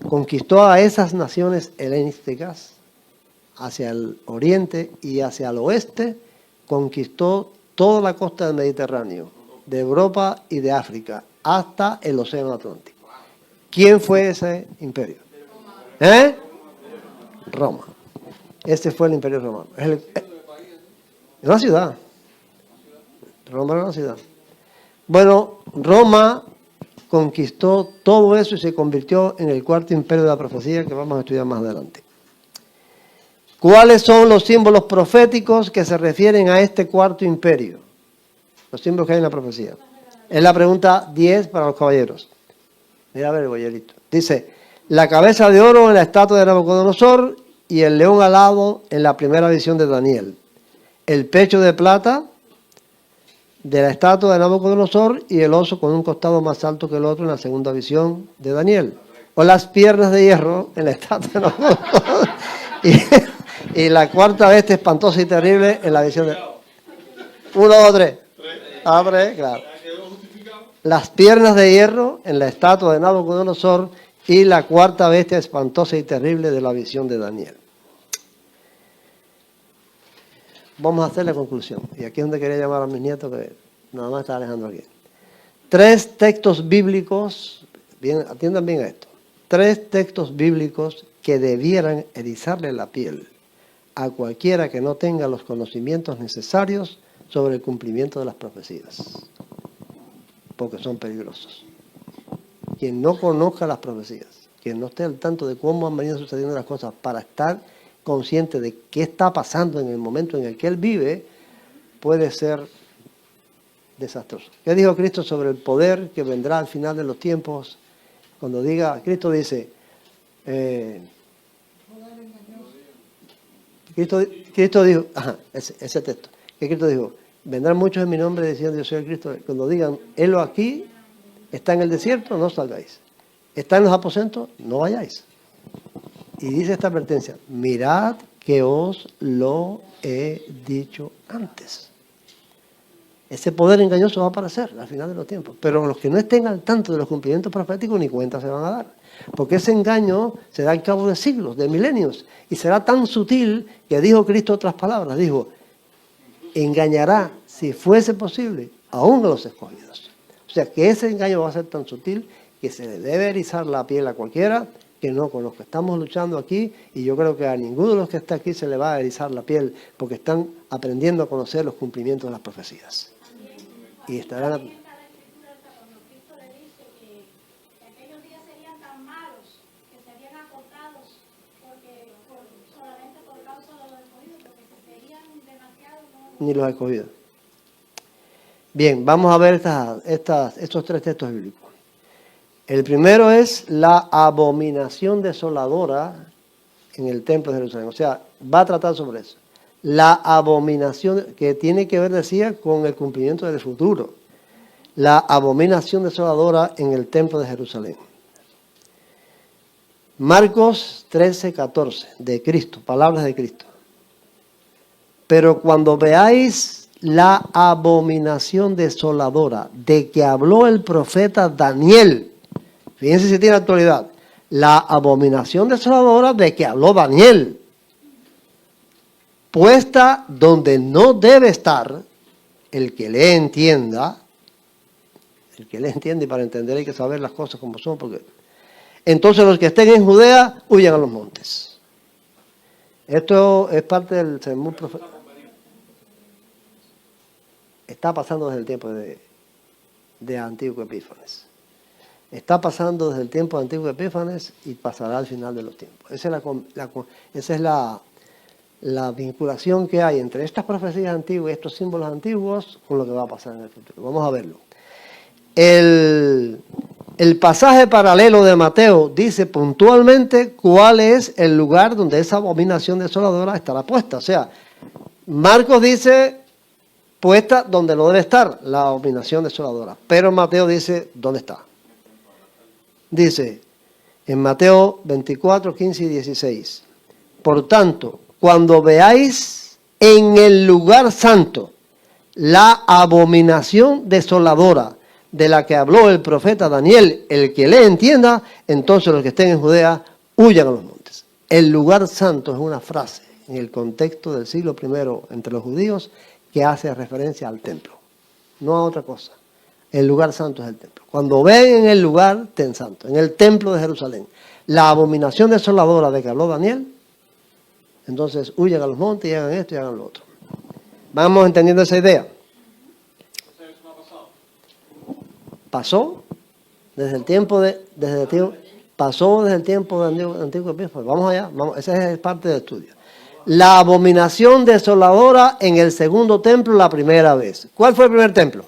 conquistó a esas naciones helenísticas hacia el oriente y hacia el oeste, conquistó toda la costa del Mediterráneo, de Europa y de África, hasta el Océano Atlántico. ¿Quién fue ese imperio? Roma. Ese fue el imperio romano. Es una ciudad. Roma era una ciudad. Bueno, Roma conquistó todo eso y se convirtió en el cuarto imperio de la profecía que vamos a estudiar más adelante. ¿Cuáles son los símbolos proféticos que se refieren a este cuarto imperio? Los símbolos que hay en la profecía. Es la pregunta 10 para los caballeros. Mira a ver el boyerito. Dice, la cabeza de oro en la estatua de Nabucodonosor y el león alado en la primera visión de Daniel. El pecho de plata de la estatua de Nabucodonosor y el oso con un costado más alto que el otro en la segunda visión de Daniel. O las piernas de hierro en la estatua de Nabucodonosor y la cuarta bestia espantosa y terrible en la visión de... 1, 2, 3. Abre, claro. Las piernas de hierro en la estatua de Nabucodonosor y la cuarta bestia espantosa y terrible de la visión de Daniel. Vamos a hacer la conclusión. Y aquí es donde quería llamar a mis nietos, que nada más está Alejandro aquí. 3 textos bíblicos, atiendan bien a esto. 3 textos bíblicos que debieran erizarle la piel a cualquiera que no tenga los conocimientos necesarios sobre el cumplimiento de las profecías. Porque son peligrosos. Quien no conozca las profecías, quien no esté al tanto de cómo han venido sucediendo las cosas para estar consciente de qué está pasando en el momento en el que él vive, puede ser desastroso. ¿Qué dijo Cristo sobre el poder que vendrá al final de los tiempos? Cuando diga, Cristo dice, Cristo dijo, ese texto, que Cristo dijo, vendrán muchos en mi nombre diciendo yo soy el Cristo. Cuando digan, helo aquí, está en el desierto, no salgáis. Está en los aposentos, no vayáis. Y dice esta advertencia, mirad que os lo he dicho antes. Ese poder engañoso va a aparecer al final de los tiempos. Pero los que no estén al tanto de los cumplimientos proféticos ni cuenta se van a dar. Porque ese engaño se da al cabo de siglos, de milenios. Y será tan sutil que dijo Cristo otras palabras. Dijo, engañará, si fuese posible, aún a los escogidos. O sea que ese engaño va a ser tan sutil que se le debe erizar la piel a cualquiera que no conozca. Estamos luchando aquí y yo creo que a ninguno de los que está aquí se le va a erizar la piel porque están aprendiendo a conocer los cumplimientos de las profecías. Y estarán... Cuando Cristo le dice que aquellos días serían tan malos que serían acotados solamente por causa de los escogidos, porque serían demasiado... Ni los escogidos. Bien, vamos a ver estos 3 textos bíblicos. El primero es la abominación desoladora en el templo de Jerusalén. O sea, va a tratar sobre eso. La abominación que tiene que ver, decía, con el cumplimiento del futuro. La abominación desoladora en el templo de Jerusalén. Marcos 13:14, de Cristo, palabras de Cristo. Pero cuando veáis la abominación desoladora de que habló el profeta Daniel, fíjense si tiene actualidad, la abominación desoladora de que habló Daniel, puesta donde no debe estar, el que le entienda, y para entender hay que saber las cosas como son, porque entonces los que estén en Judea huyan a los montes. Esto es parte del sermón profético. Está pasando desde el tiempo de Antíoco Epífanes. Está pasando desde el tiempo de Antíoco Epífanes y pasará al final de los tiempos. Esa es la vinculación que hay entre estas profecías antiguas y estos símbolos antiguos con lo que va a pasar en el futuro. Vamos a verlo. El pasaje paralelo de Mateo dice puntualmente cuál es el lugar donde esa abominación desoladora estará puesta. O sea, Marcos dice puesta donde no debe estar la abominación desoladora, pero Mateo dice dónde está. Dice en Mateo 24, 15 y 16, por tanto, cuando veáis en el lugar santo la abominación desoladora de la que habló el profeta Daniel, el que le entienda, entonces los que estén en Judea huyan a los montes. El lugar santo es una frase en el contexto del siglo I entre los judíos que hace referencia al templo, no a otra cosa. El lugar santo es el templo. Cuando ven en el lugar ten santo, en el templo de Jerusalén, la abominación desoladora de que habló Daniel, entonces huyan a los montes y hagan esto y hagan lo otro. Vamos entendiendo esa idea. Pasó desde el tiempo de Antíoco Epífanes. Vamos allá, esa es parte del estudio. La abominación desoladora en el segundo templo la primera vez. ¿Cuál fue el primer templo?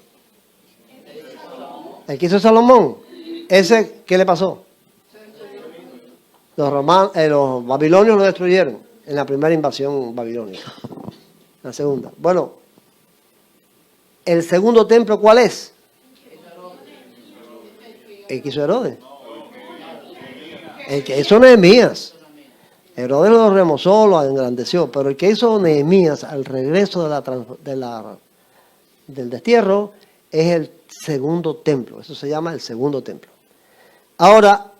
El que hizo Salomón. ¿Ese qué le pasó? Los babilonios lo destruyeron en la primera invasión babilónica. La segunda. Bueno, ¿el segundo templo cuál es? El que hizo Herodes. El que hizo Nehemías. Herodes lo remozó, lo engrandeció, pero el que hizo Nehemías al regreso del destierro es el segundo templo. Eso se llama el segundo templo. Ahora,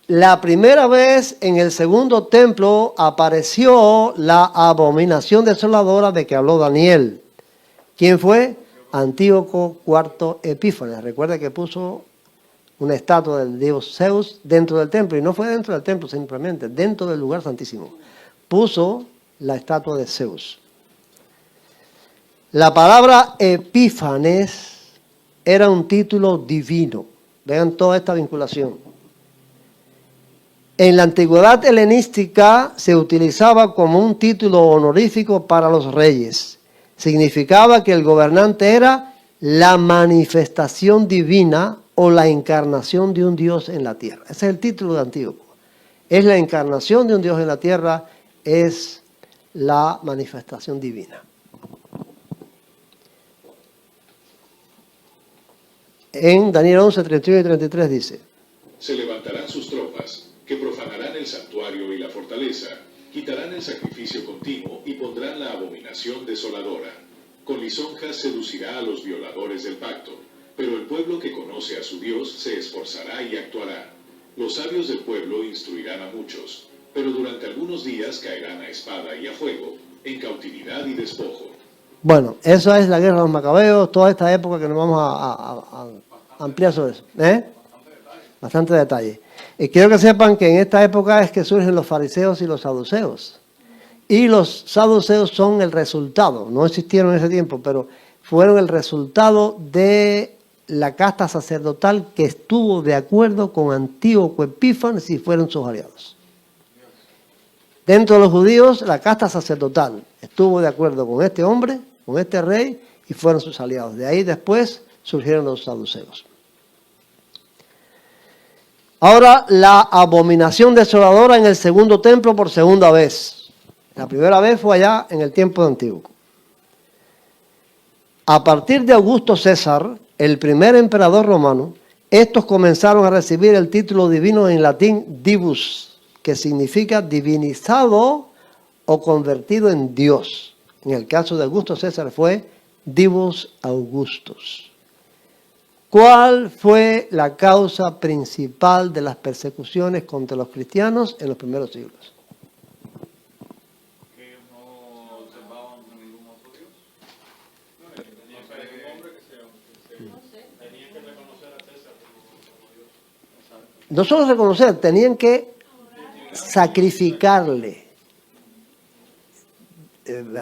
la primera vez en el segundo templo apareció la abominación desoladora de que habló Daniel. ¿Quién fue? Antíoco IV Epífanes. Recuerda que puso una estatua del dios Zeus dentro del templo, y no fue dentro del templo simplemente, dentro del lugar santísimo. Puso la estatua de Zeus. La palabra Epífanes era un título divino. Vean toda esta vinculación. En la antigüedad helenística se utilizaba como un título honorífico para los reyes. Significaba que el gobernante era la manifestación divina o la encarnación de un Dios en la tierra. Ese es el título de Antíoco. Es la encarnación de un Dios en la tierra, es la manifestación divina. En Daniel 11, 31 y 33 dice: Se levantarán sus tropas, que profanarán el santuario y la fortaleza, quitarán el sacrificio continuo y pondrán la abominación desoladora. Con lisonjas seducirá a los violadores del pacto. Pero el pueblo que conoce a su Dios se esforzará y actuará. Los sabios del pueblo instruirán a muchos, pero durante algunos días caerán a espada y a fuego, en cautividad y despojo. Bueno, eso es la guerra de los macabeos, toda esta época que nos vamos a ampliar sobre eso. Bastante detalle. Y quiero que sepan que en esta época es que surgen los fariseos y los saduceos. Y los saduceos son el resultado, no existieron en ese tiempo, pero fueron el resultado de la casta sacerdotal que estuvo de acuerdo con Antíoco Epífanes y fueron sus aliados. Dentro de los judíos, la casta sacerdotal estuvo de acuerdo con este hombre, con este rey, y fueron sus aliados. De ahí después surgieron los saduceos. Ahora, la abominación desoladora en el segundo templo por segunda vez. La primera vez fue allá en el tiempo de Antíoco. A partir de Augusto César, el primer emperador romano, estos comenzaron a recibir el título divino en latín divus, que significa divinizado o convertido en Dios. En el caso de Augusto César fue divus Augustus. ¿Cuál fue la causa principal de las persecuciones contra los cristianos en los primeros siglos? Que ellos no observaban a ningún otro Dios. Tenían que ser un hombre que tenían que reconocer a César como Dios. No solo reconocer, tenían que sacrificarle.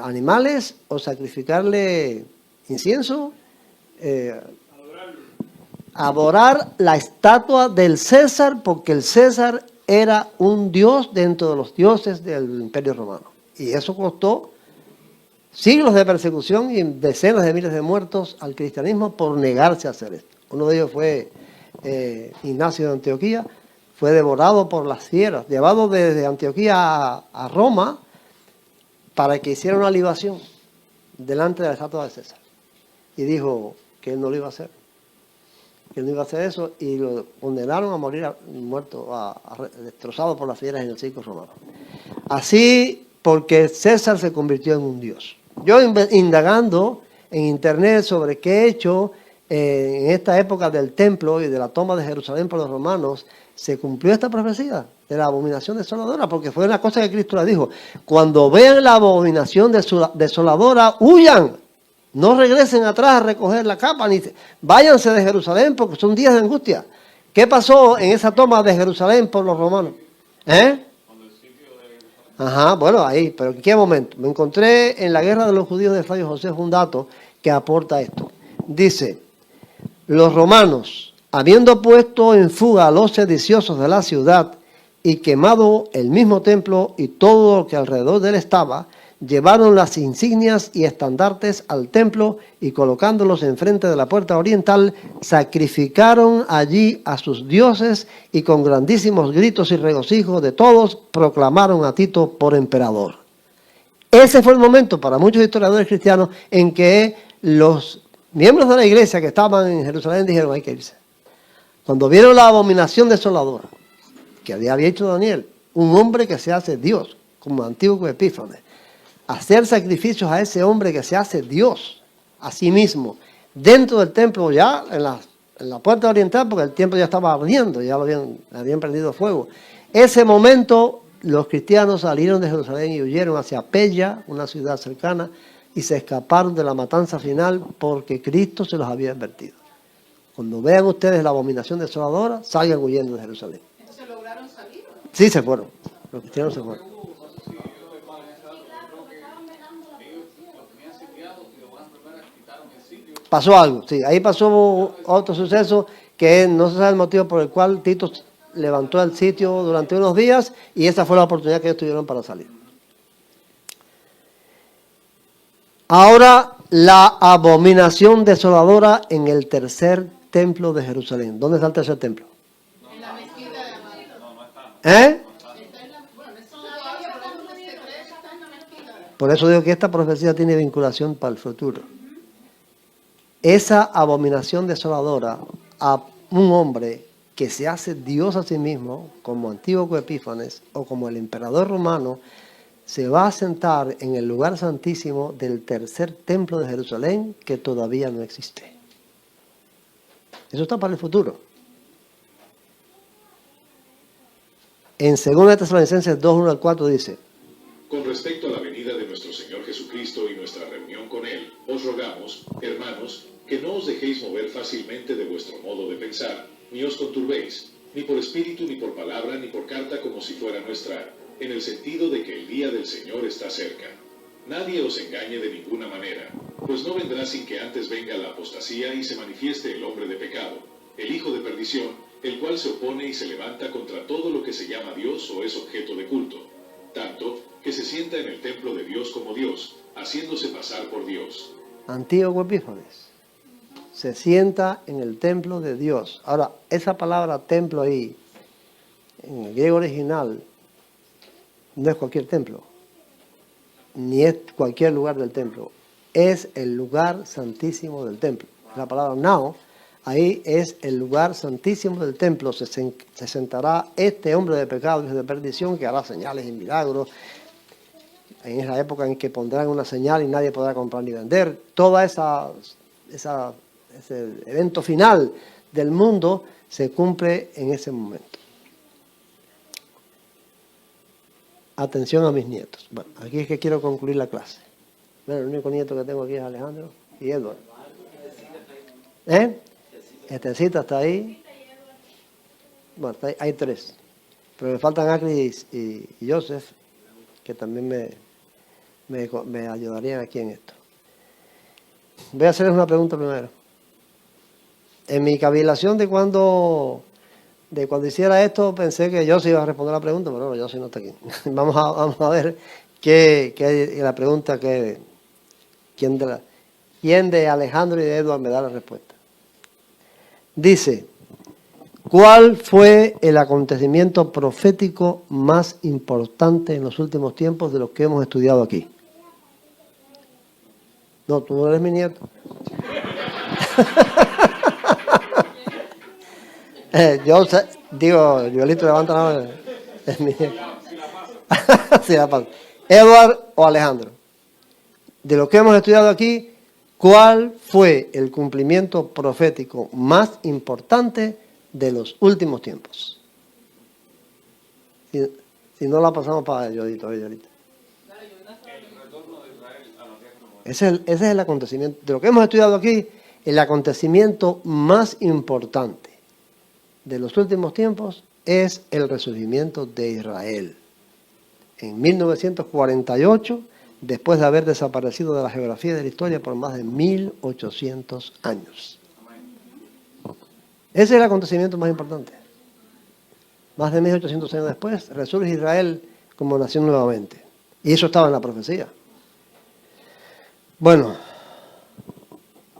animales o sacrificarle incienso, adorar la estatua del César, porque el César era un dios dentro de los dioses del Imperio Romano. Y eso costó siglos de persecución y decenas de miles de muertos al cristianismo por negarse a hacer esto. Uno de ellos fue Ignacio de Antioquía, fue devorado por las fieras, llevado desde Antioquía a Roma para que hiciera una libación delante de la estatua de César. Y dijo que él no lo iba a hacer, que él no iba a hacer eso, y lo condenaron a morir muerto, destrozado por las fieras en el circo romano. Así, porque César se convirtió en un dios. Yo indagando en internet sobre qué hecho en esta época del templo y de la toma de Jerusalén por los romanos se cumplió esta profecía de la abominación desoladora, porque fue una cosa que Cristo le dijo: cuando vean la abominación desoladora, huyan, no regresen atrás a recoger la capa, ni váyanse de Jerusalén, porque son días de angustia. ¿Qué pasó en esa toma de Jerusalén por los romanos? Ajá, bueno, ahí, pero ¿en qué momento? Me encontré en la guerra de los judíos de Flavio Josefo un dato que aporta esto. Dice: los romanos, habiendo puesto en fuga a los sediciosos de la ciudad y quemado el mismo templo y todo lo que alrededor de él estaba, llevaron las insignias y estandartes al templo y colocándolos enfrente de la puerta oriental, sacrificaron allí a sus dioses y con grandísimos gritos y regocijos de todos proclamaron a Tito por emperador. Ese fue el momento para muchos historiadores cristianos en que los miembros de la iglesia que estaban en Jerusalén dijeron: hay que irse. Cuando vieron la abominación desoladora que había hecho Daniel, un hombre que se hace Dios, como Antíoco Epífanes, hacer sacrificios a ese hombre que se hace Dios a sí mismo dentro del templo, ya en la puerta oriental, porque el templo ya estaba ardiendo, ya lo habían prendido fuego. Ese momento los cristianos salieron de Jerusalén y huyeron hacia Pella, una ciudad cercana, y se escaparon de la matanza final porque Cristo se los había advertido. Cuando vean ustedes la abominación desoladora, salgan huyendo de Jerusalén. ¿Entonces lograron salir? Sí, se fueron. Los cristianos se fueron. Pasó algo, sí, ahí pasó otro suceso que no se sabe el motivo por el cual Tito levantó el sitio durante unos días y esa fue la oportunidad que ellos tuvieron para salir. Ahora, la abominación desoladora en el tercer templo de Jerusalén. ¿Dónde está el tercer templo? En la mezquita de Amado. Por eso digo que esta profecía tiene vinculación para el futuro. Esa abominación desoladora a un hombre que se hace Dios a sí mismo, como Antíoco Epífanes o como el emperador romano, se va a sentar en el lugar santísimo del tercer templo de Jerusalén que todavía no existe. Eso está para el futuro. En 2 Tesalonicenses 2:1-4 dice: Con respecto a la venida de nuestro Señor Jesucristo y nuestra reunión con Él, os rogamos, hermanos, que no os dejéis mover fácilmente de vuestro modo de pensar, ni os conturbéis, ni por espíritu, ni por palabra, ni por carta como si fuera nuestra, en el sentido de que el día del Señor está cerca. Nadie os engañe de ninguna manera, pues no vendrá sin que antes venga la apostasía y se manifieste el hombre de pecado, el hijo de perdición, el cual se opone y se levanta contra todo lo que se llama Dios o es objeto de culto, tanto que se sienta en el templo de Dios como Dios, haciéndose pasar por Dios. Antíoco Epífanes se sienta en el templo de Dios. Ahora, esa palabra templo ahí, en el griego original, no es cualquier templo, ni es cualquier lugar del templo, es el lugar santísimo del templo. La palabra nao, ahí es el lugar santísimo del templo. Se sentará este hombre de pecado y de perdición que hará señales y milagros. En esa época en que pondrán una señal y nadie podrá comprar ni vender. Toda ese evento final del mundo se cumple en ese momento. Atención a mis nietos. Bueno, aquí es que quiero concluir la clase. Bueno, el único nieto que tengo aquí es Alejandro y Edward. Estecita está ahí. Bueno, hay tres. Pero me faltan Acri y Joseph, que también me ayudarían aquí en esto. Voy a hacerles una pregunta primero. En mi cavilación de cuando hiciera esto, pensé que yo sí iba a responder la pregunta, pero no, yo sí no está aquí. Vamos a ver qué la pregunta que quién de Alejandro y de Edward me da la respuesta. Dice, ¿cuál fue el acontecimiento profético más importante en los últimos tiempos de los que hemos estudiado aquí? No, tú no eres mi nieto. Yo digo, Joelito, levanta la mano. Es mi nieto. Sí, la pasa. Edward o Alejandro. De lo que hemos estudiado aquí, ¿cuál fue el cumplimiento profético más importante de los últimos tiempos? Si no la pasamos para Joelito, Joelito. Ese es el acontecimiento. De lo que hemos estudiado aquí, el acontecimiento más importante de los últimos tiempos es el resurgimiento de Israel. En 1948, después de haber desaparecido de la geografía de la historia por más de 1800 años. Ese es el acontecimiento más importante. Más de 1800 años después, resurge Israel como nación nuevamente. Y eso estaba en la profecía. Bueno,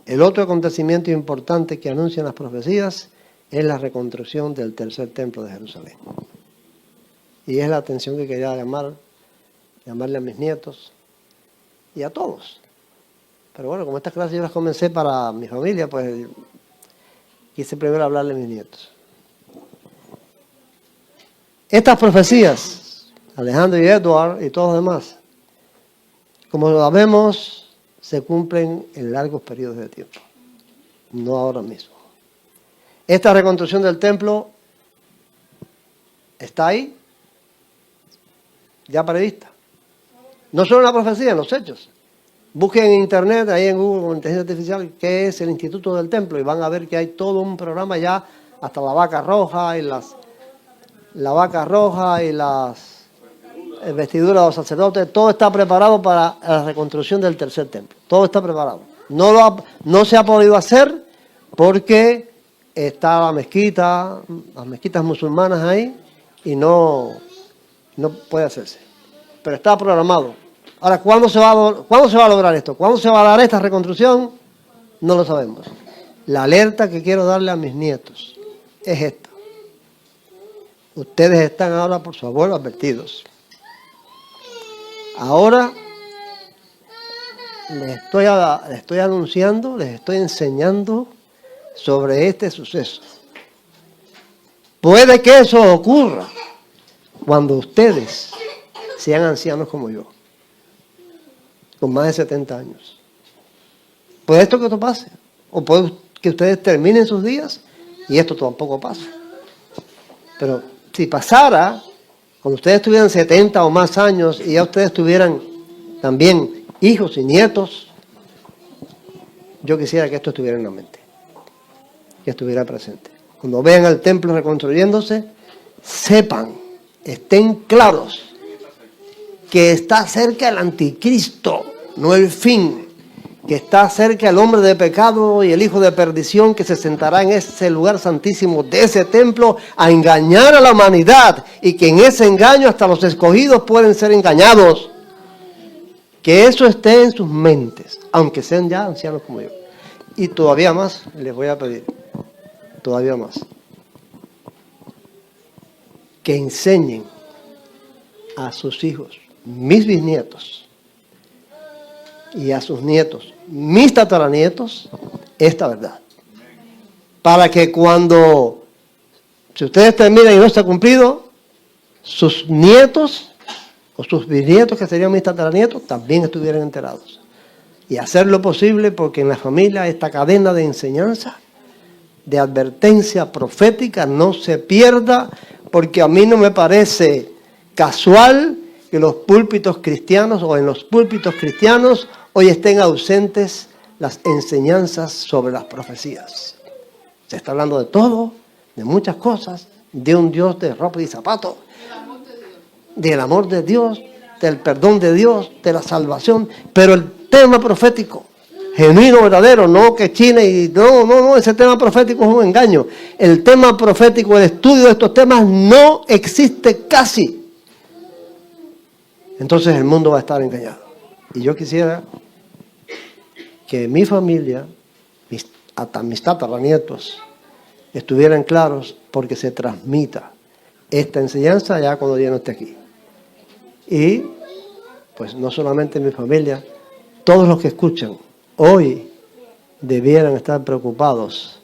el otro acontecimiento importante que anuncian las profecías es la reconstrucción del tercer templo de Jerusalén. Y es la atención que quería llamarle a mis nietos y a todos. Pero bueno, como estas clases yo las comencé para mi familia, pues quise primero hablarle a mis nietos. Estas profecías, Alejandro y Edward y todos los demás, como lo sabemos, se cumplen en largos periodos de tiempo, no ahora mismo. Esta reconstrucción del templo está ahí, ya prevista. No solo en la profecía, en los hechos. Busquen en internet, ahí en Google, con inteligencia artificial, qué es el Instituto del Templo, y van a ver que hay todo un programa ya, hasta la vaca roja y las vestiduras de los sacerdotes, todo está preparado para la reconstrucción del tercer templo. Todo está preparado. No se ha podido hacer porque está las mezquitas musulmanas ahí, y no puede hacerse. Pero está programado. Ahora, ¿cuándo se va a lograr esto? ¿Cuándo se va a dar esta reconstrucción? No lo sabemos. La alerta que quiero darle a mis nietos es esta. Ustedes están ahora, por su abuelo, advertidos. Ahora les estoy anunciando, les estoy enseñando sobre este suceso. Puede que eso ocurra cuando ustedes sean ancianos como yo, con más de 70 años. Puede esto que esto pase, o puede que ustedes terminen sus días y esto tampoco pase. Pero si pasara, cuando ustedes tuvieran 70 o más años y ya ustedes tuvieran también hijos y nietos, yo quisiera que esto estuviera en la mente, que estuviera presente. Cuando vean el templo reconstruyéndose, sepan, estén claros, que está cerca el anticristo, no el fin, que está cerca el hombre de pecado y el hijo de perdición, que se sentará en ese lugar santísimo de ese templo a engañar a la humanidad, y que en ese engaño hasta los escogidos pueden ser engañados. Que eso esté en sus mentes, aunque sean ya ancianos como yo. Y todavía más les voy a pedir, todavía más, que enseñen a sus hijos, mis bisnietos, y a sus nietos, mis tataranietos, esta verdad. Para que cuando, si ustedes terminan y no está cumplido, sus nietos o sus bisnietos, que serían mis tataranietos, también estuvieran enterados. Y hacer lo posible porque en la familia esta cadena de enseñanza, de advertencia profética, no se pierda, porque a mí no me parece casual que los púlpitos cristianos o en los púlpitos cristianos hoy estén ausentes las enseñanzas sobre las profecías. Se está hablando de todo, de muchas cosas, de un Dios de ropa y zapatos, del amor de Dios, del perdón de Dios, de la salvación, pero el tema profético, genuino, verdadero, no que chine y no, ese tema profético es un engaño. El tema profético, el estudio de estos temas no existe casi. Entonces el mundo va a estar engañado. Y yo quisiera que mi familia, hasta mis tataranietos, estuvieran claros porque se transmita esta enseñanza ya cuando ya no esté aquí. Y pues no solamente mi familia, todos los que escuchan hoy debieran estar preocupados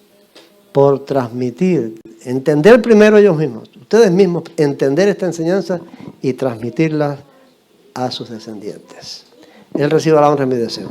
por transmitir, entender primero ellos mismos, ustedes mismos, entender esta enseñanza y transmitirla a sus descendientes. Él reciba la honra en mi deseo.